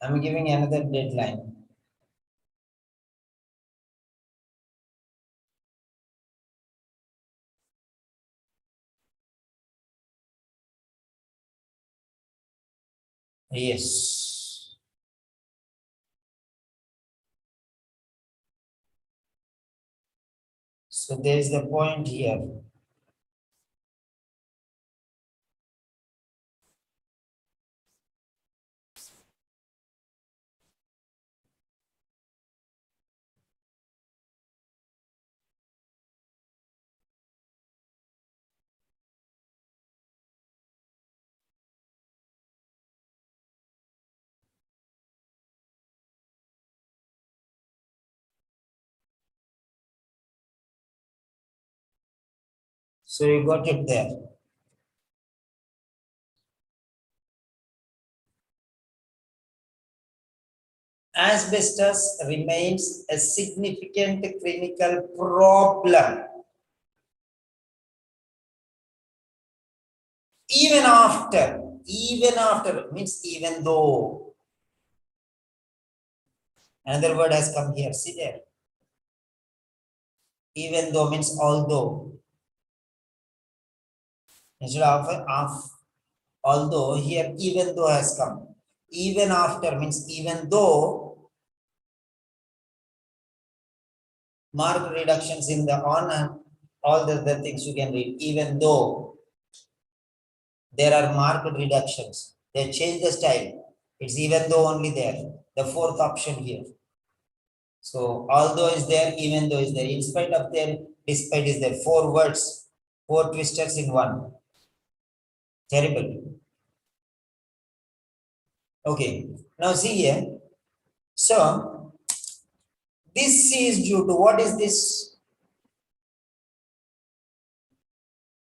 I'm giving another deadline. Yes. So there is the point here. So you got it there. Asbestos remains a significant clinical problem even after means even though. Another word has come here. See there. Even though means although. Instead of although, here even though has come. Even after means even though mark reductions in the on and all the things you can read. Even though there are marked reductions, they change the style. It's even though only there. The fourth option here. So although is there, even though is there. In spite of there, despite is there. Four words, four twisters in one. Terrible. Okay. Now see here. So this is due to what is this?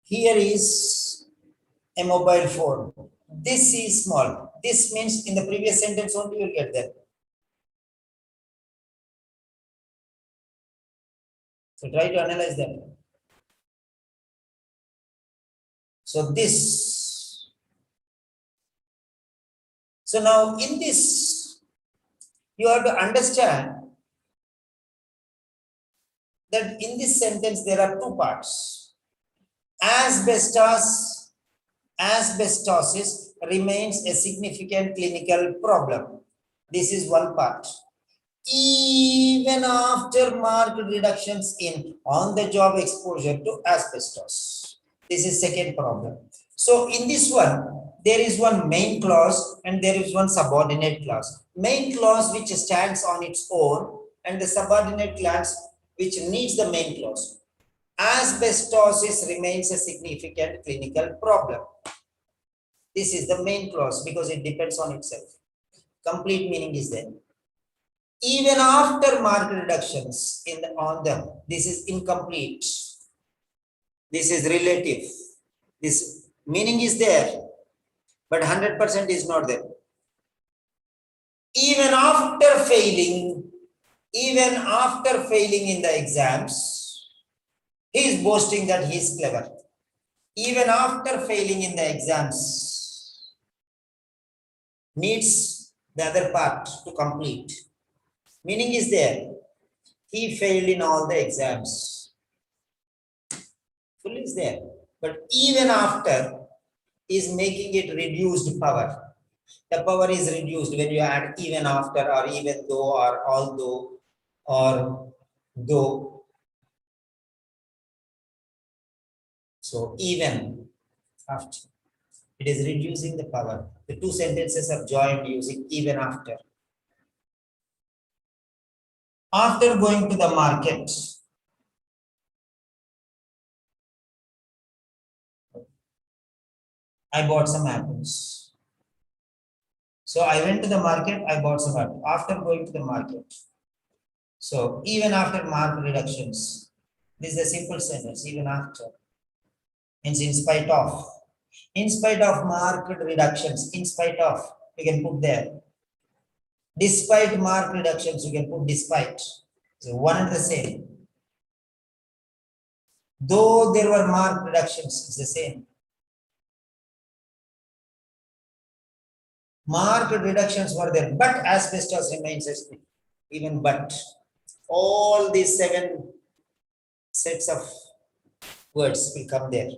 Here is a mobile phone. This is small. This means in the previous sentence only you will get that. So try to analyze that. So this. So now in this, you have to understand that in this sentence there are two parts. Asbestosis remains a significant clinical problem. This is one part. Even after marked reductions in on-the-job exposure to asbestos. This is second problem. So in this one, there is one main clause and there is one subordinate clause. Main clause which stands on its own and the subordinate clause which needs the main clause. Asbestosis remains a significant clinical problem. This is the main clause because it depends on itself. Complete meaning is there. Even after marked reductions on them, this is incomplete. This is relative. This meaning is there, but 100% is not there. Even after failing in the exams, he is boasting that he is clever. Even after failing in the exams, needs the other part to complete. Meaning is there. He failed in all the exams. Full is there. But even after is making it reduced power. The power is reduced when you add even after or even though or although or though. So even after. It is reducing the power. The two sentences are joined using even after. After going to the market, I bought some apples. So I went to the market, I bought some apples. After going to the market. So even after market reductions, this is a simple sentence, even after. Means in spite of. In spite of market reductions, in spite of, you can put there. Despite market reductions, you can put despite. So one and the same. Though there were marked reductions, it's the same. Marked reductions were there, but asbestos remains as even but. All these 7 sets of words will come there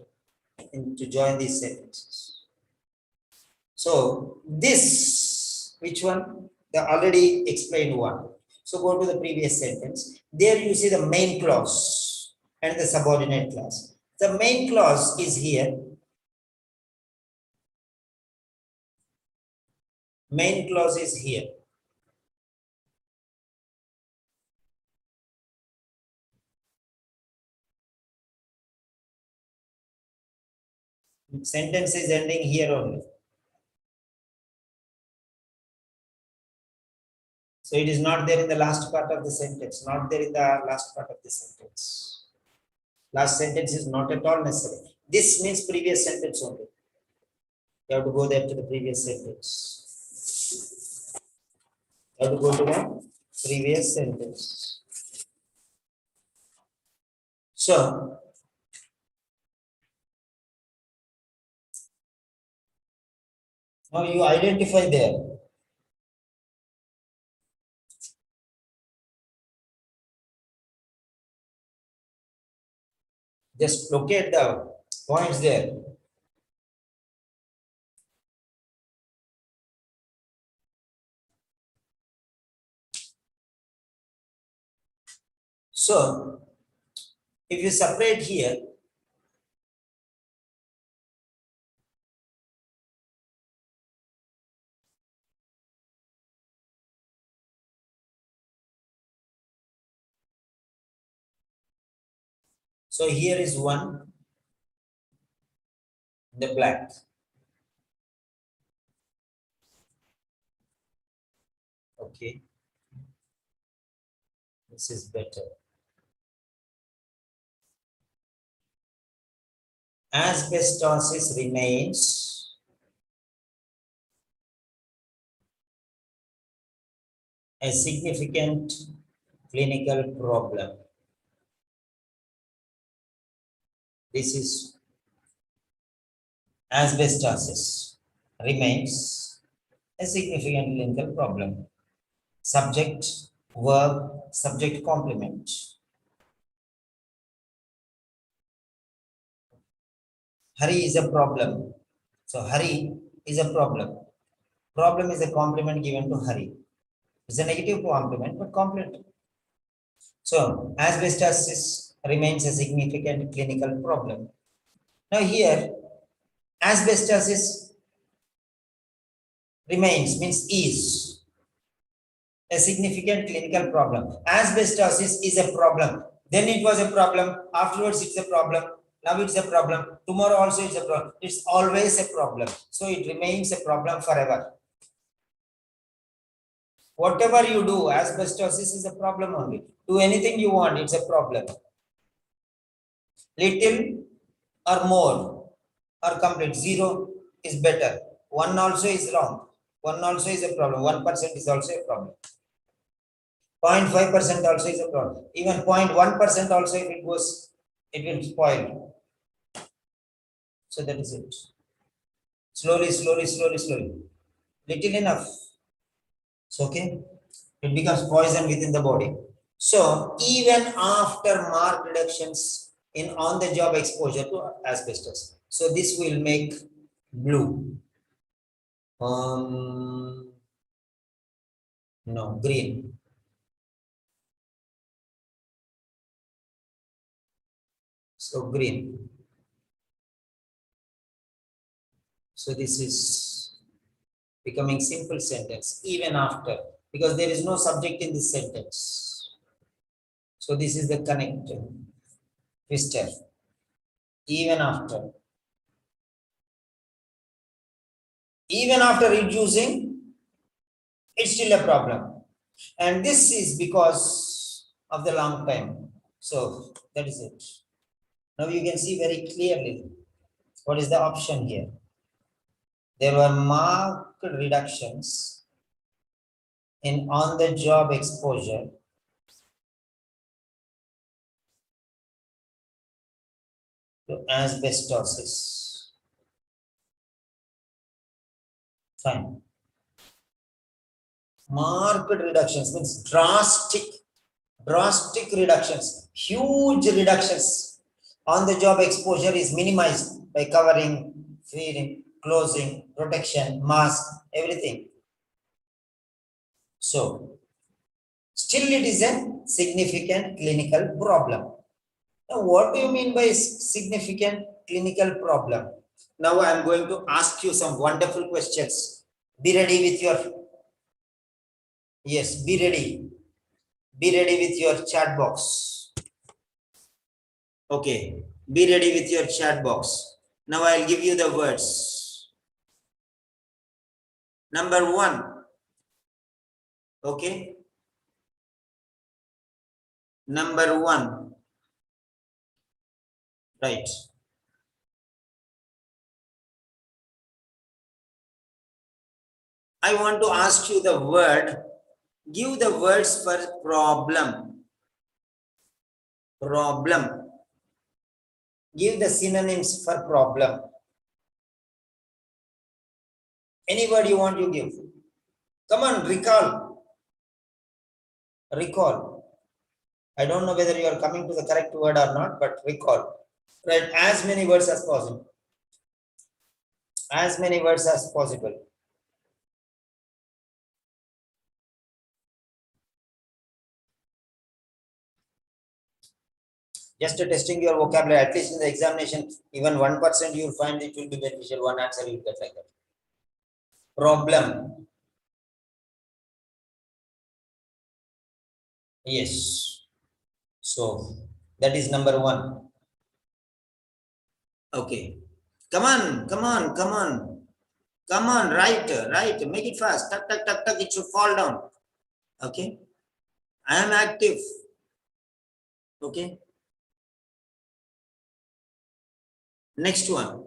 to join these sentences. So this, which one? The already explained one. So go to the previous sentence. There you see the main clause and the subordinate clause. The main clause is here. Main clause is here. Sentence is ending here only. So it is not there in the last part of the sentence, not there in the last part of the sentence. Last sentence is not at all necessary. This means previous sentence only. You have to go there to the previous sentence. You have to go to the previous sentence. So, now you identify there. Just locate the points there. So, if you separate here, so here is one, the black. Okay. This is better. Asbestosis remains a significant clinical problem. This is asbestosis remains a significant clinical problem. Subject, verb, subject complement. Hurry is a problem. So hurry is a problem. Problem is a compliment given to hurry. It's a negative compliment, but compliment. So asbestosis remains a significant clinical problem. Now here, asbestosis remains means is a significant clinical problem. Asbestosis is a problem. Then it was a problem. Afterwards, it's a problem. Now it's a problem. Tomorrow also it's a problem. It's always a problem. So it remains a problem forever. Whatever you do, asbestosis is a problem only. Do anything you want, it's a problem. Little or more or complete. Zero is better. One also is wrong. One also is a problem. 1% is also a problem. 0.5% also is a problem. Even 0.1% also, if it goes, it will spoil. So that is it. Slowly, slowly, slowly, slowly. Little enough. It's okay. It becomes poison within the body. So even after marked reductions in on-the-job exposure to asbestos, so this will make blue. No, green. So green. So this is becoming simple sentence even after, because there is no subject in this sentence. So this is the connect twister. Even after. Even after reducing, it's still a problem. And this is because of the long time. So that is it. Now you can see very clearly what is the option here. There were marked reductions in on-the-job exposure to asbestosis. Fine. Marked reductions means drastic reductions, huge reductions. On-the-job exposure is minimized by covering, feeding, closing, protection, mask, everything. So, still it is a significant clinical problem. Now, what do you mean by significant clinical problem? Now, I am going to ask you some wonderful questions. Be ready with your, yes, be ready. Be ready with your chat box. Okay, be ready with your chat box. Now I'll give you the words. Number 1. Okay. Number 1. Right. I want to ask you the word. Give the words for problem. Problem. Give the synonyms for problem. Any word you want to give. Come on, recall. Recall. I don't know whether you are coming to the correct word or not, but recall. Right, as many words as possible. As many words as possible. Just testing your vocabulary, at least in the examination, even 1% you will find it will be beneficial. One answer you get like that. Problem. Yes. So that is number 1. Okay. Come on, come on, come on. Come on, write, make it fast. Tuck, tuck, tuck, tuck, it should fall down. Okay. I am active. Okay. Next one.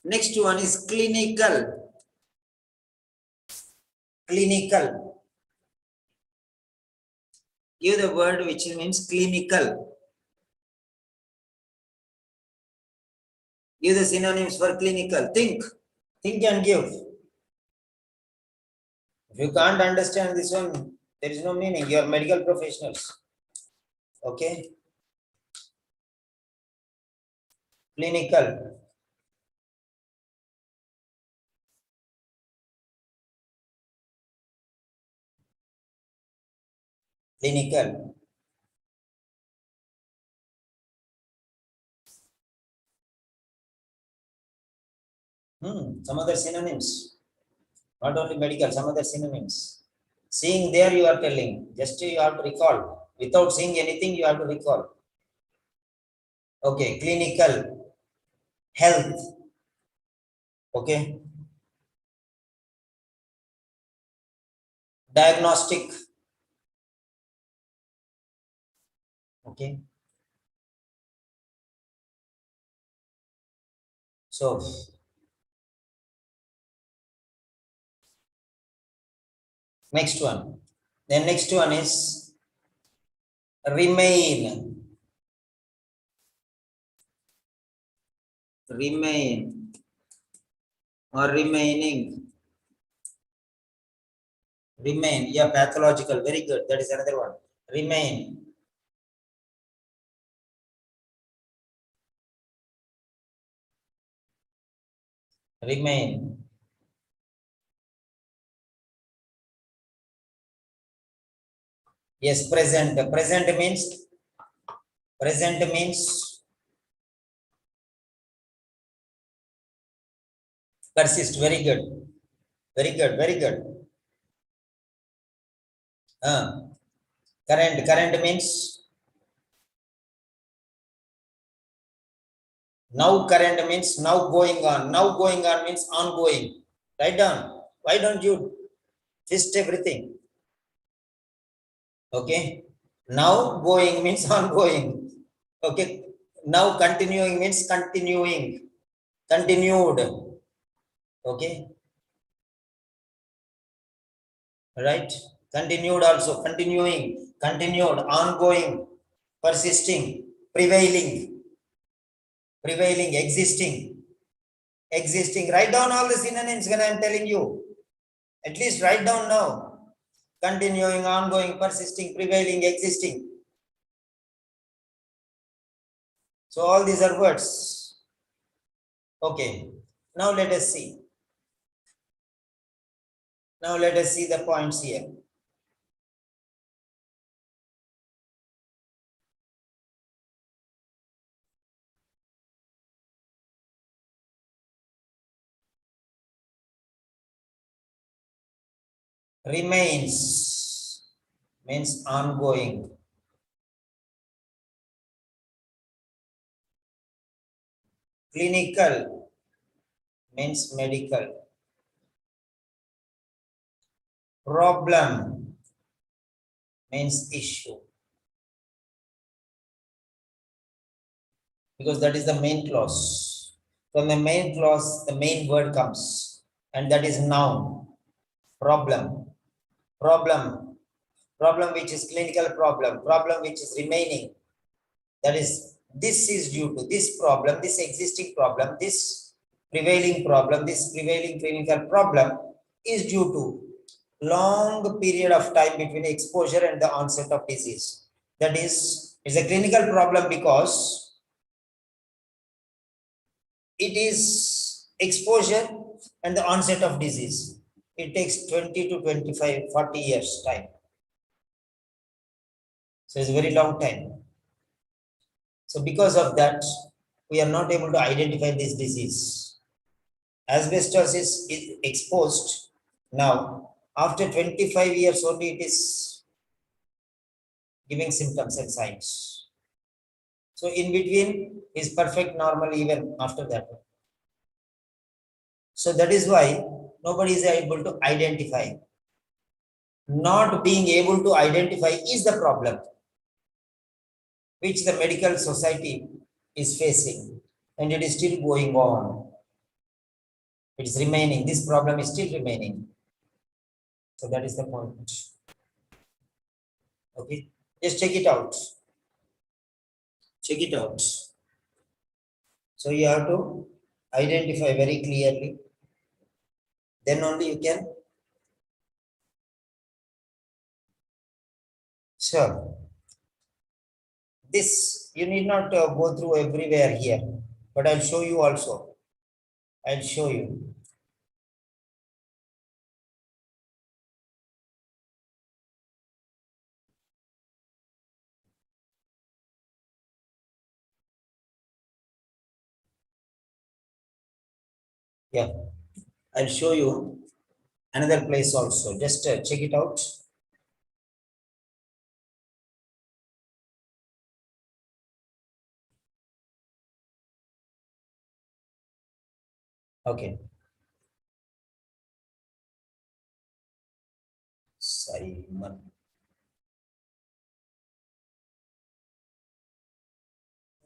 Next one is clinical. Clinical. Give the word which means clinical. Give the synonyms for clinical. Think and give. If you can't understand this one, there is no meaning. You are medical professionals. Okay. Clinical. Clinical. Some other synonyms. Not only medical, some other synonyms. Seeing there you are telling. Just you have to recall. Without seeing anything, you have to recall. Okay, clinical. Health. Okay. Diagnostic. Okay. So next one. The next one is remain. Remain or remaining. Remain. Yeah, pathological. Very good. That is another one. Remain. Remain. Yes, present. Present means persist. Very good. Very good. Very good. Current. Current means now. Current means now going on. Now going on means ongoing. Write down. Why don't you twist everything? Okay. Now going means ongoing. Okay. Now continuing means continuing. Continued. Okay. Right. Continued also. Continuing. Continued. Ongoing. Persisting. Prevailing. Prevailing. Existing. Existing. Write down all the synonyms when I am telling you. At least write down now. Continuing, ongoing, persisting, prevailing, existing. So all these are words. Okay. Now let us see. Now let us see the points here. Remains means ongoing. Clinical means medical. Problem means issue. Because that is the main clause. From the main clause, the main word comes, and that is noun. Problem. Problem. Problem which is clinical problem. Problem which is remaining. That is, this is due to this problem, this existing problem, this prevailing problem, this prevailing clinical problem is due to long period of time between exposure and the onset of disease. That is, it's a clinical problem because it is exposure and the onset of disease. It takes 20 to 25, 40 years time. So it's a very long time. So because of that, we are not able to identify this disease. Asbestos is exposed now. After 25 years only, it is giving symptoms and signs. So in between is perfect normal even after that. So that is why nobody is able to identify. Not being able to identify is the problem which the medical society is facing, and it is still going on. It is remaining. This problem is still remaining. So that is the point. Okay, just check it out. Check it out. So you have to identify very clearly. Then only you can. Sure. This you need not go through everywhere here, but I'll show you also. I'll show you. Yeah, I'll show you another place also. Just check it out. Okay. Simon.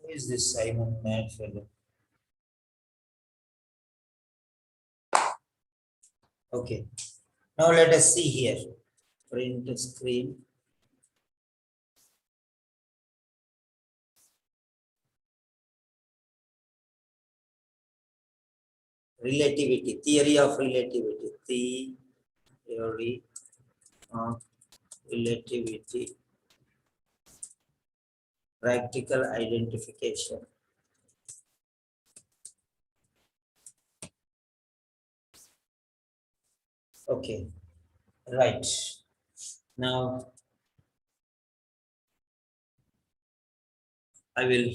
Who is this Simon mad fellow? Okay. Now let us see here. Print screen. Relativity. Theory of relativity. Theory of relativity. Practical identification. Okay. Right. Now I will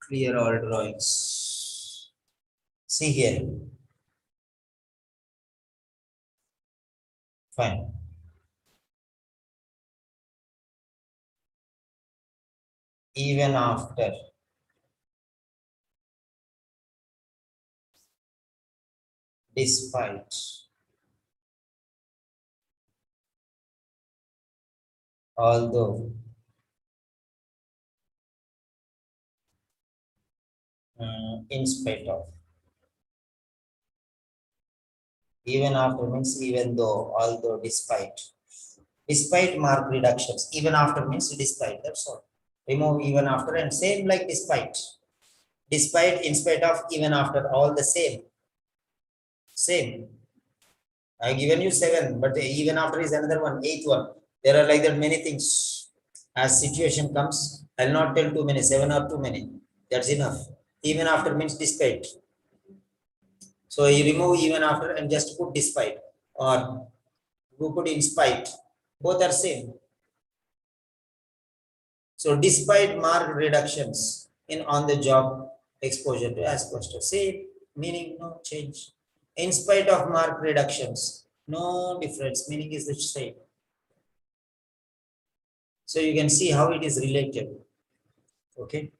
clear all drawings. See here. Fine. Even after, despite, although, in spite of. Even after means even though, although, despite. Despite mark reductions. Even after means despite. That's all. Remove even after and same like despite. Despite, in spite of, even after, all the same. Same. I given you 7, but even after is another one, 8th one. There are like that many things. As situation comes, I'll not tell too many, 7 or too many. That's enough. Even after means despite. So you remove even after and just put despite, or you put in spite. Both are same. So despite mark reductions in on the job exposure to asbestos, same meaning, no change. In spite of mark reductions, no difference, meaning is the same. So you can see how it is related. Okay.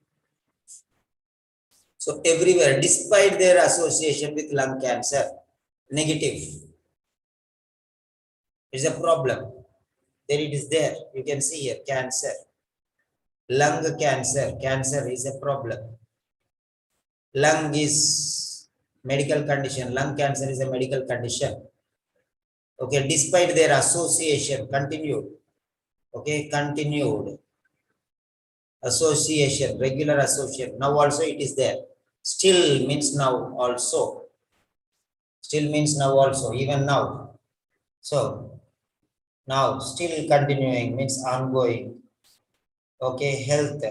So everywhere, despite their association with lung cancer, negative is a problem. There it is there. You can see here, cancer. Lung cancer. Cancer is a problem. Lung is medical condition. Lung cancer is a medical condition. Okay, despite their association, continued. Okay, continued. Association, regular association. Now also it is there. Still means now also. Still means now also, even now. So now still continuing means ongoing. Okay, health,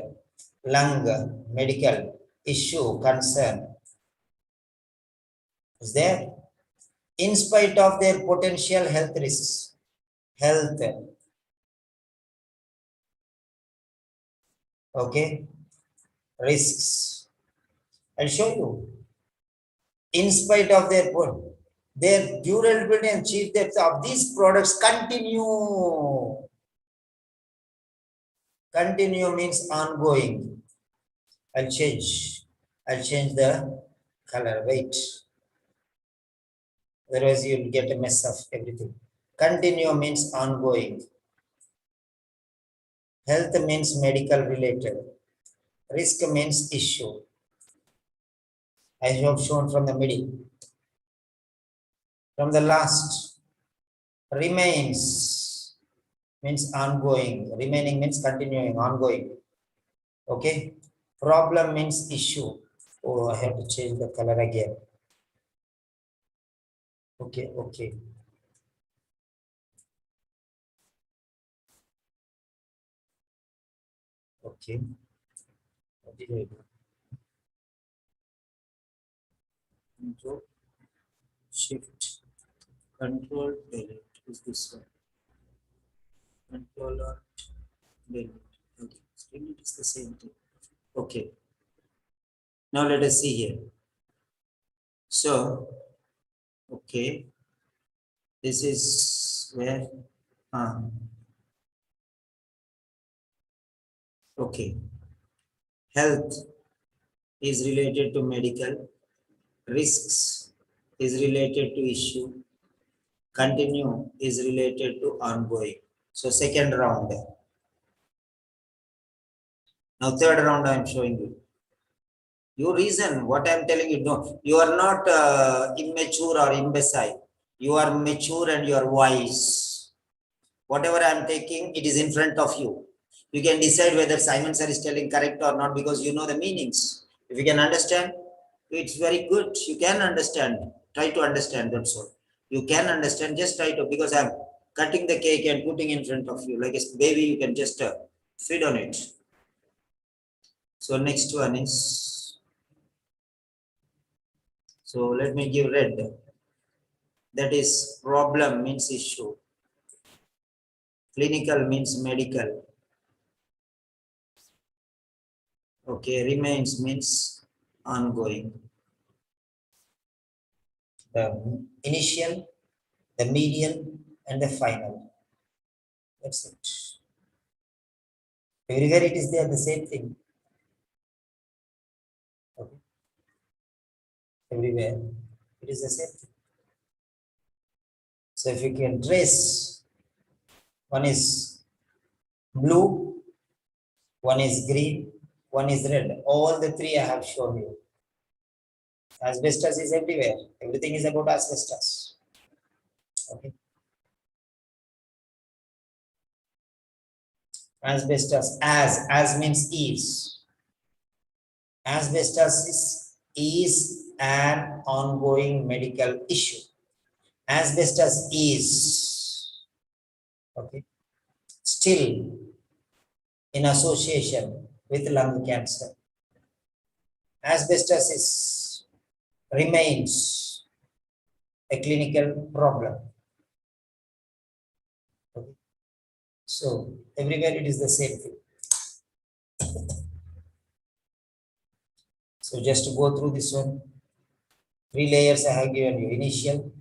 lung, medical issue, concern is there in spite of their potential health risks. Health, okay, risks. I'll show you. In spite of their durability and cheap depth of these products continue. Continue means ongoing. I'll change. I'll change the color. Wait. Otherwise, you'll get a mess of everything. Continue means ongoing. Health means medical related. Risk means issue. I have shown from the middle. From the last, remains means ongoing. Remaining means continuing, ongoing. Okay. Problem means issue. Oh, I have to change the color again. Okay, okay. Okay. What did I do? Control, shift, control, delete is this one. Control or delete. Okay. Still it is the same thing. Okay. Now let us see here. So, okay, this is where, okay, health is related to medical, risks is related to issue, continue is related to ongoing. So second round. Now third round I am showing you. You reason what I am telling you. No, you are not immature or imbecile. You are mature and you are wise. Whatever I am taking, it is in front of you. You can decide whether Simon sir is telling correct or not because you know the meanings. If you can understand, it's very good. You can understand. Try to understand, that's all. You can understand, just try to, because I'm cutting the cake and putting in front of you. Like a baby, you can just feed on it. So next one is, so let me give red. That is problem means issue. Clinical means medical. Okay, remains means ongoing. The initial, the median, and the final. That's it. Everywhere it is there, the same thing. Okay. Everywhere it is the same thing. So if you can trace, one is blue, one is green, one is red. All the three I have shown you. Asbestos is everywhere. Everything is about asbestos. Okay. Asbestos, as means is. Asbestos is an ongoing medical issue. Asbestos is, okay, still in association with lung cancer. Asbestos is, remains a clinical problem. Okay. So everywhere it is the same thing. So just to go through this one, three layers I have given you: initial,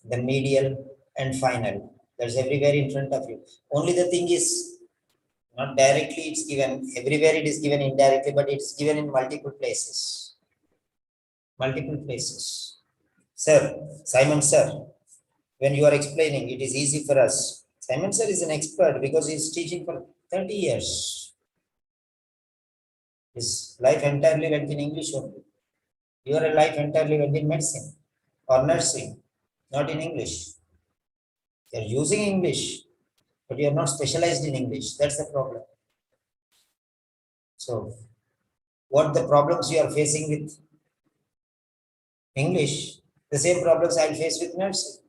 the medial, and final. That's everywhere in front of you. Only the thing is, not directly it's given, everywhere it is given indirectly, but it's given in multiple places. Multiple places. Sir, Simon sir, when you are explaining, it is easy for us. Simon sir is an expert because he is teaching for 30 years. His life entirely went in English only. Your life entirely went in medicine or nursing, not in English. You're using English, but you're not specialized in English. That's the problem. So, what the problems you are facing with English, the same problems I'll face with nursing.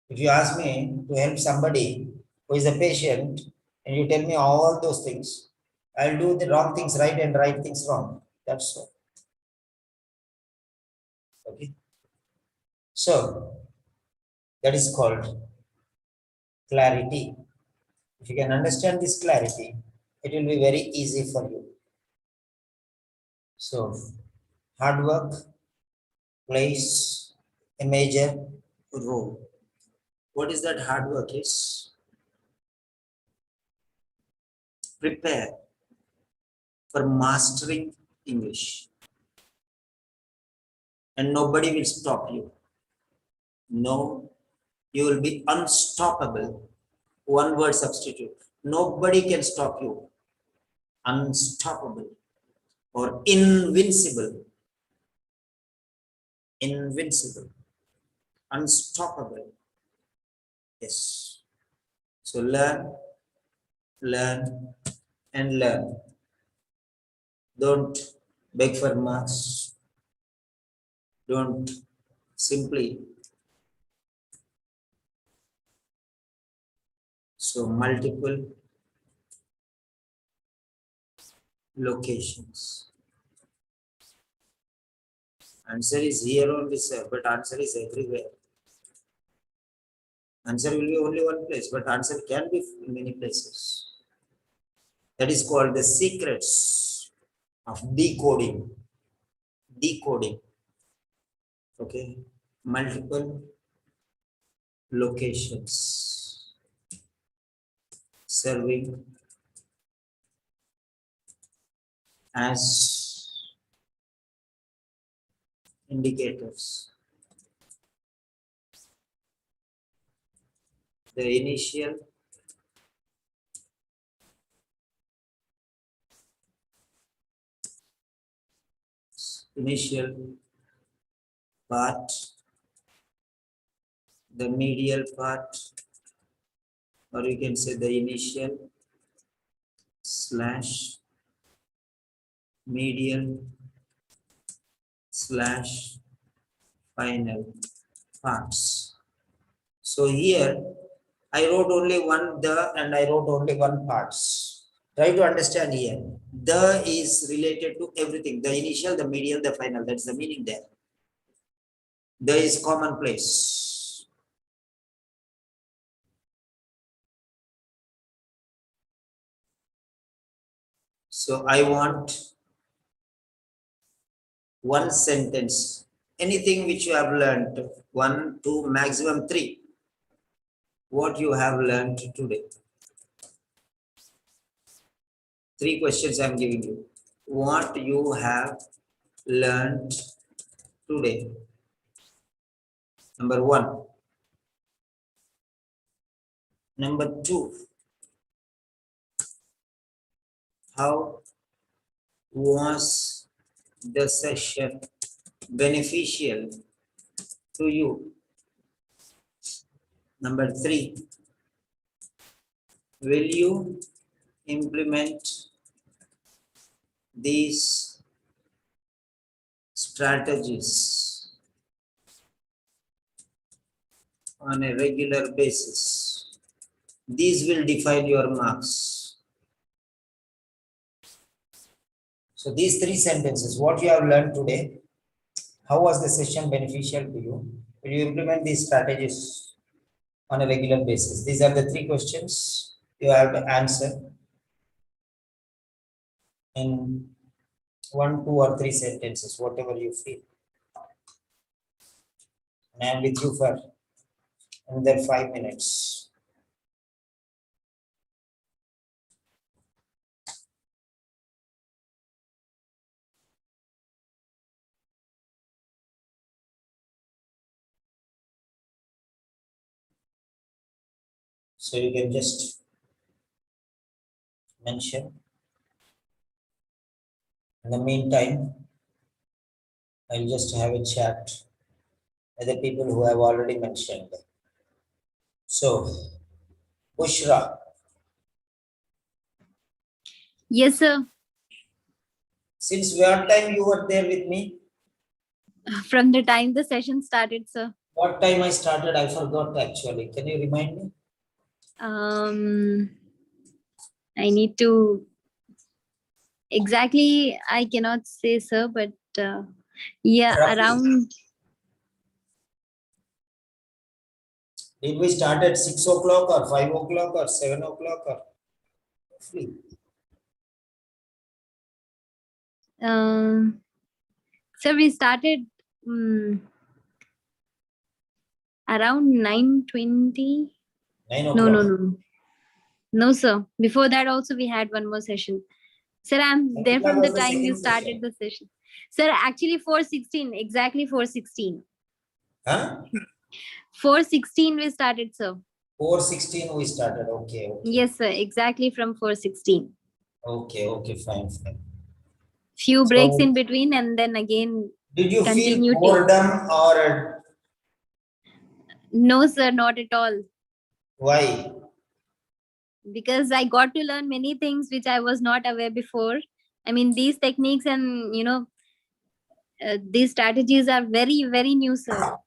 If you ask me to help somebody who is a patient and you tell me all those things, I'll do the wrong things right and right things wrong. That's so. Okay. So, that is called clarity. If you can understand this clarity, it will be very easy for you. So, hard work plays a major role. What is that hard work is? Prepare for mastering English. And nobody will stop you. No, you will be unstoppable. One word substitute. Nobody can stop you. Unstoppable or invincible. Invincible. Unstoppable. Yes. So learn, learn, and learn. Don't beg for marks. Don't simply. So multiple locations. Answer is here only, sir, but answer is everywhere. Answer will be only one place, but answer can be in many places. That is called the secrets of decoding, okay, multiple locations serving as indicators. The initial part, the medial part, or you can say the initial slash medial slash final parts. So here I wrote only one the and I wrote only one parts. Try to understand here. The is related to everything. The initial, the medial, the final. That's the meaning there. The is commonplace. So I want one sentence. Anything which you have learned, 1, 2, maximum 3. What you have learned today. 3 questions I am giving you. What you have learned today. Number 1. Number 2. How was the session beneficial to you? Number 3. Will you implement these strategies on a regular basis? These will define your marks. So these 3 sentences, what you have learned today, how was the session beneficial to you? Will you implement these strategies on a regular basis? These are the 3 questions you have to answer in 1, 2, or 3 sentences, whatever you feel. And I am with you for another 5 minutes. So you can just mention. In the meantime, I'll just have a chat with the people who have already mentioned. So, Bushra. Yes, sir. Since what time you were there with me? From the time the session started, sir. What time I started, I forgot actually. Can you remind me? I need to exactly. I cannot say, sir, but yeah, Roughly. around. Did we start at 6 o'clock or 5 o'clock or 7 o'clock or roughly? So we started around 9:20. 9 No, o'clock. no, sir. Before that, also we had one more session. Sir, I'm there from the Was the time you second started session? the session. Sir, actually 4:16, exactly 4:16. Huh? 4:16 we started, sir. 4:16 we started. Okay, okay. Yes, sir. Exactly from 4:16. Okay, okay, fine, fine. Few breaks So, in between and then again did you feel continuity. boredom or No, sir, not at all. why? Because I got to learn many things which I was not aware before. I mean, these techniques and these strategies are very, very new, sir.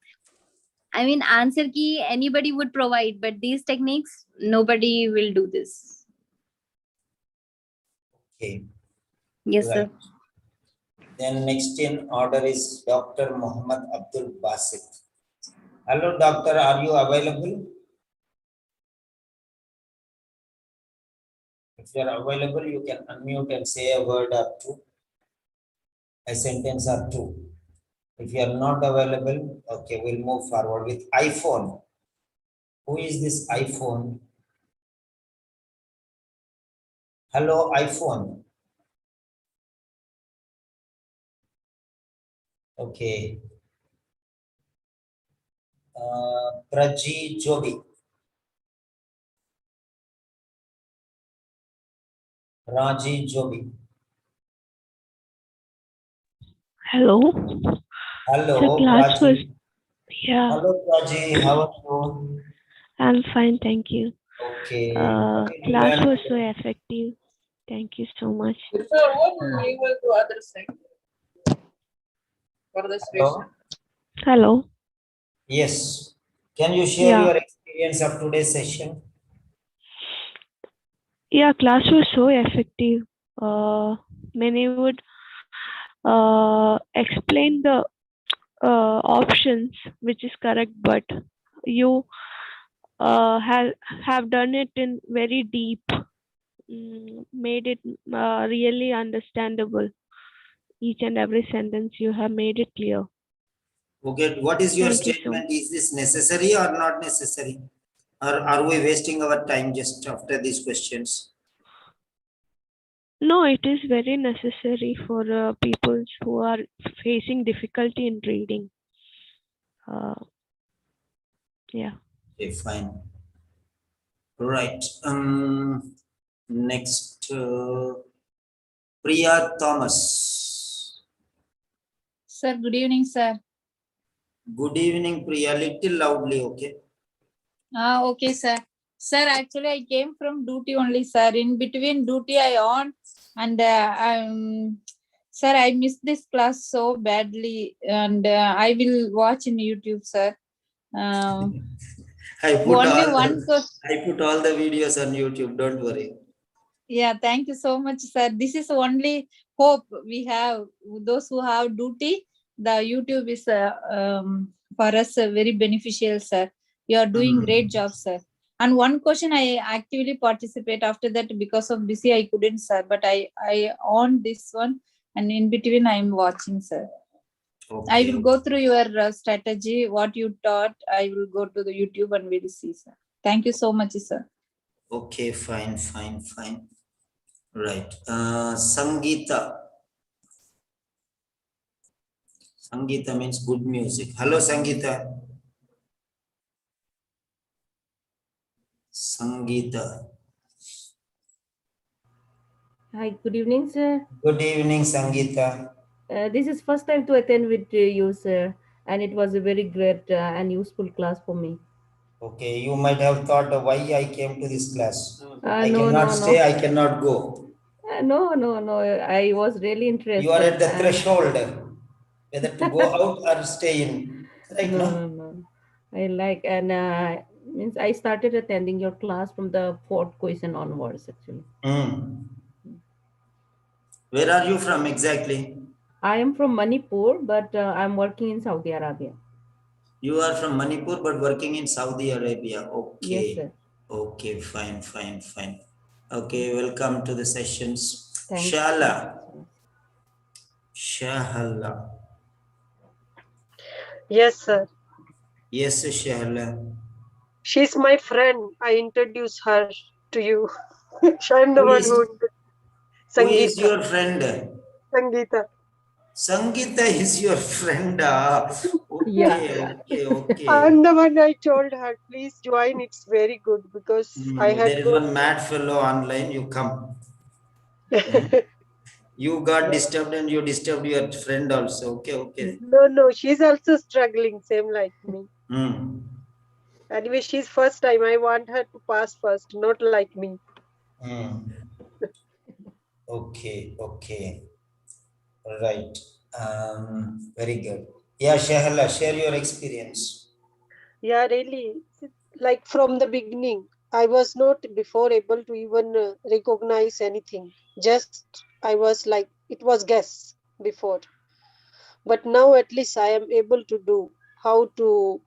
I mean, answer key anybody would provide, but these techniques nobody will do this. Okay. Yes, Right. sir. Then next in order is Dr. Muhammad Abdul Basit. Hello, doctor. Are you available? If you are available, you can unmute and say a word or two. A sentence or two. If you are not available, okay, we'll move forward with iPhone. Who is this iPhone? Hello, iPhone. Okay. Praji Jobi. Raji Jobi. Hello. The Hello, class was, Praji. yeah, Hello, Praji. How are you? I'm fine, thank you. Okay. What did you Class learn was so today? effective. Thank you so much. Hello? Hello. Yes. Can you share Yeah, your experience of today's session? yeah, class was so effective. Many would explain the options, which is correct, but you have done it in very deep, made it really understandable. Each and every sentence you have made it clear. Okay. What is your Thank you so much. statement? Is this necessary or not necessary? Or are we wasting our time just after these questions? No, it is very necessary for people who are facing difficulty in reading. Uh, yeah. Okay, fine. Right. Next, Priya Thomas. Sir, good evening, sir. Good evening, Priya. Little loudly, okay? Okay, sir. Sir, actually, I came from duty only, sir. In between duty, I on and sir, I missed this class so badly, and I will watch in YouTube, sir. Only one I put all the videos on YouTube. Don't worry. Yeah, thank you so much, sir. This is only hope we have. Those who have duty, the YouTube is for us very beneficial, sir. You are doing great job, sir. And one question I actively participate. After that, because of busy, I couldn't, sir. But I on this one, and in between, I am watching, sir. Okay. I will go through your strategy, what you taught. I will go to the YouTube and will see, sir. Thank you so much, sir. Okay, fine, fine, fine. Right. Sangeeta. Sangeeta means good music. Hello, Sangeeta. Sangeeta. Hi, good evening, sir. Good evening, Sangeeta. This is first time to attend with you, sir, and it was a very great and useful class for me. Okay, you might have thought why I came to this class. I No, cannot no, stay, no. I cannot go. No. I was really You are at interested. the threshold whether to go out or stay in. Right No, now? no, no. I like and means I started attending your class from the fourth question onwards, actually. Where are you from exactly? I am from Manipur, but I'm working in Saudi Arabia. You are from Manipur but working in Saudi Arabia. Yes, Okay. sir. Okay, fine, fine, fine. Okay, welcome to the sessions. Thank Shala. you so much. Shahala. Yes, sir. Yes, Shahala. She's my friend. I introduce her to you. I'm the Who one is who who is Sangeeta. your friend? Sangeeta. Sangeeta is your friend. Yeah, Okay, yeah. okay, okay. I'm the one I told her, please join. It's very good because I There had is good. one mad fellow online. You come. You got disturbed and you disturbed your friend also. Okay, okay. No. She's also struggling, same like me. Hmm. Anyway, she's first time. I want her to pass first, not like me. Okay, okay. Right. Very good. Yeah, Shahala, share your experience. Yeah, really. Like from the beginning, I was not before able to even recognize anything. Just I was like, it was guess before. But now at least I am able to do how to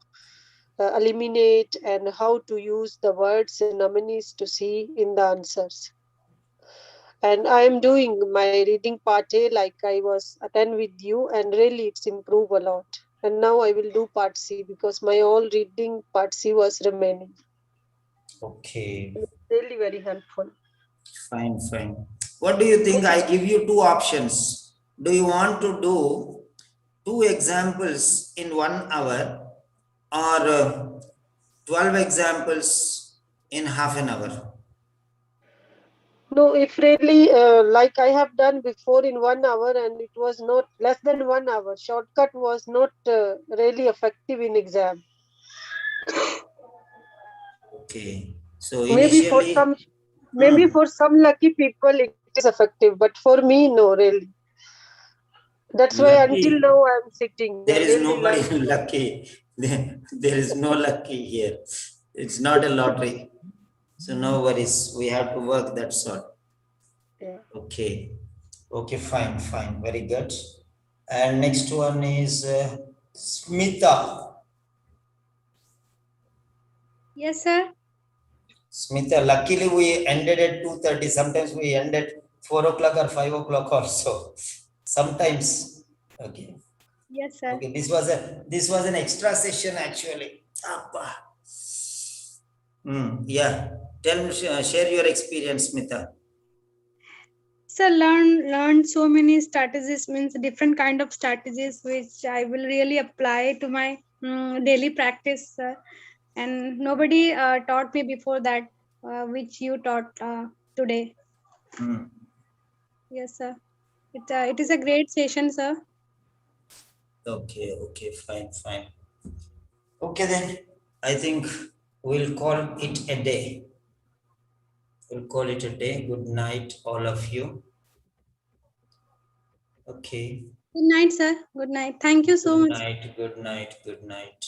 eliminate and how to use the words and nominees to see in the answers. And I am doing my reading part A like I was attend with you, and really it's improved a lot. And now I will do part C because my all reading part C was remaining. Okay, It's really very helpful. fine, fine. What do you think? I give you two options. Do you want to do two examples in 1 hour, or 12 examples in half an hour? No, if really like I have done before in 1 hour, and it was not less than 1 hour. Shortcut was not really effective in exam. Okay. So Maybe for initially, some, maybe hmm, for some lucky people it is effective, but for me, no, really. That's why until lucky, now I'm sitting. there is Really nobody learning a lot. lucky. There is no lucky here. It's not a lottery. So no worries. We have to work that sort. Yeah. Okay. Okay, fine, fine. Very good. And next one is Smita. Yes, sir. Smita, luckily we ended at 2:30. Sometimes we end at 4 o'clock or 5 o'clock also. Sometimes. Okay. Yes, sir. Okay. This was an extra session actually. Appa. Yeah. Tell me, share your experience, Smita. So learn so many strategies, means different kind of strategies which I will really apply to my daily practice. And nobody taught me before that, which you taught today. Hmm. Yes, sir. It is a great session, sir. Okay. Okay. Fine. Fine. Okay then. I think we'll call it a day. We'll call it a day. Good night, all of you. Okay. Good night, sir. Good night. Thank you so Good much. night. Good night. Good night.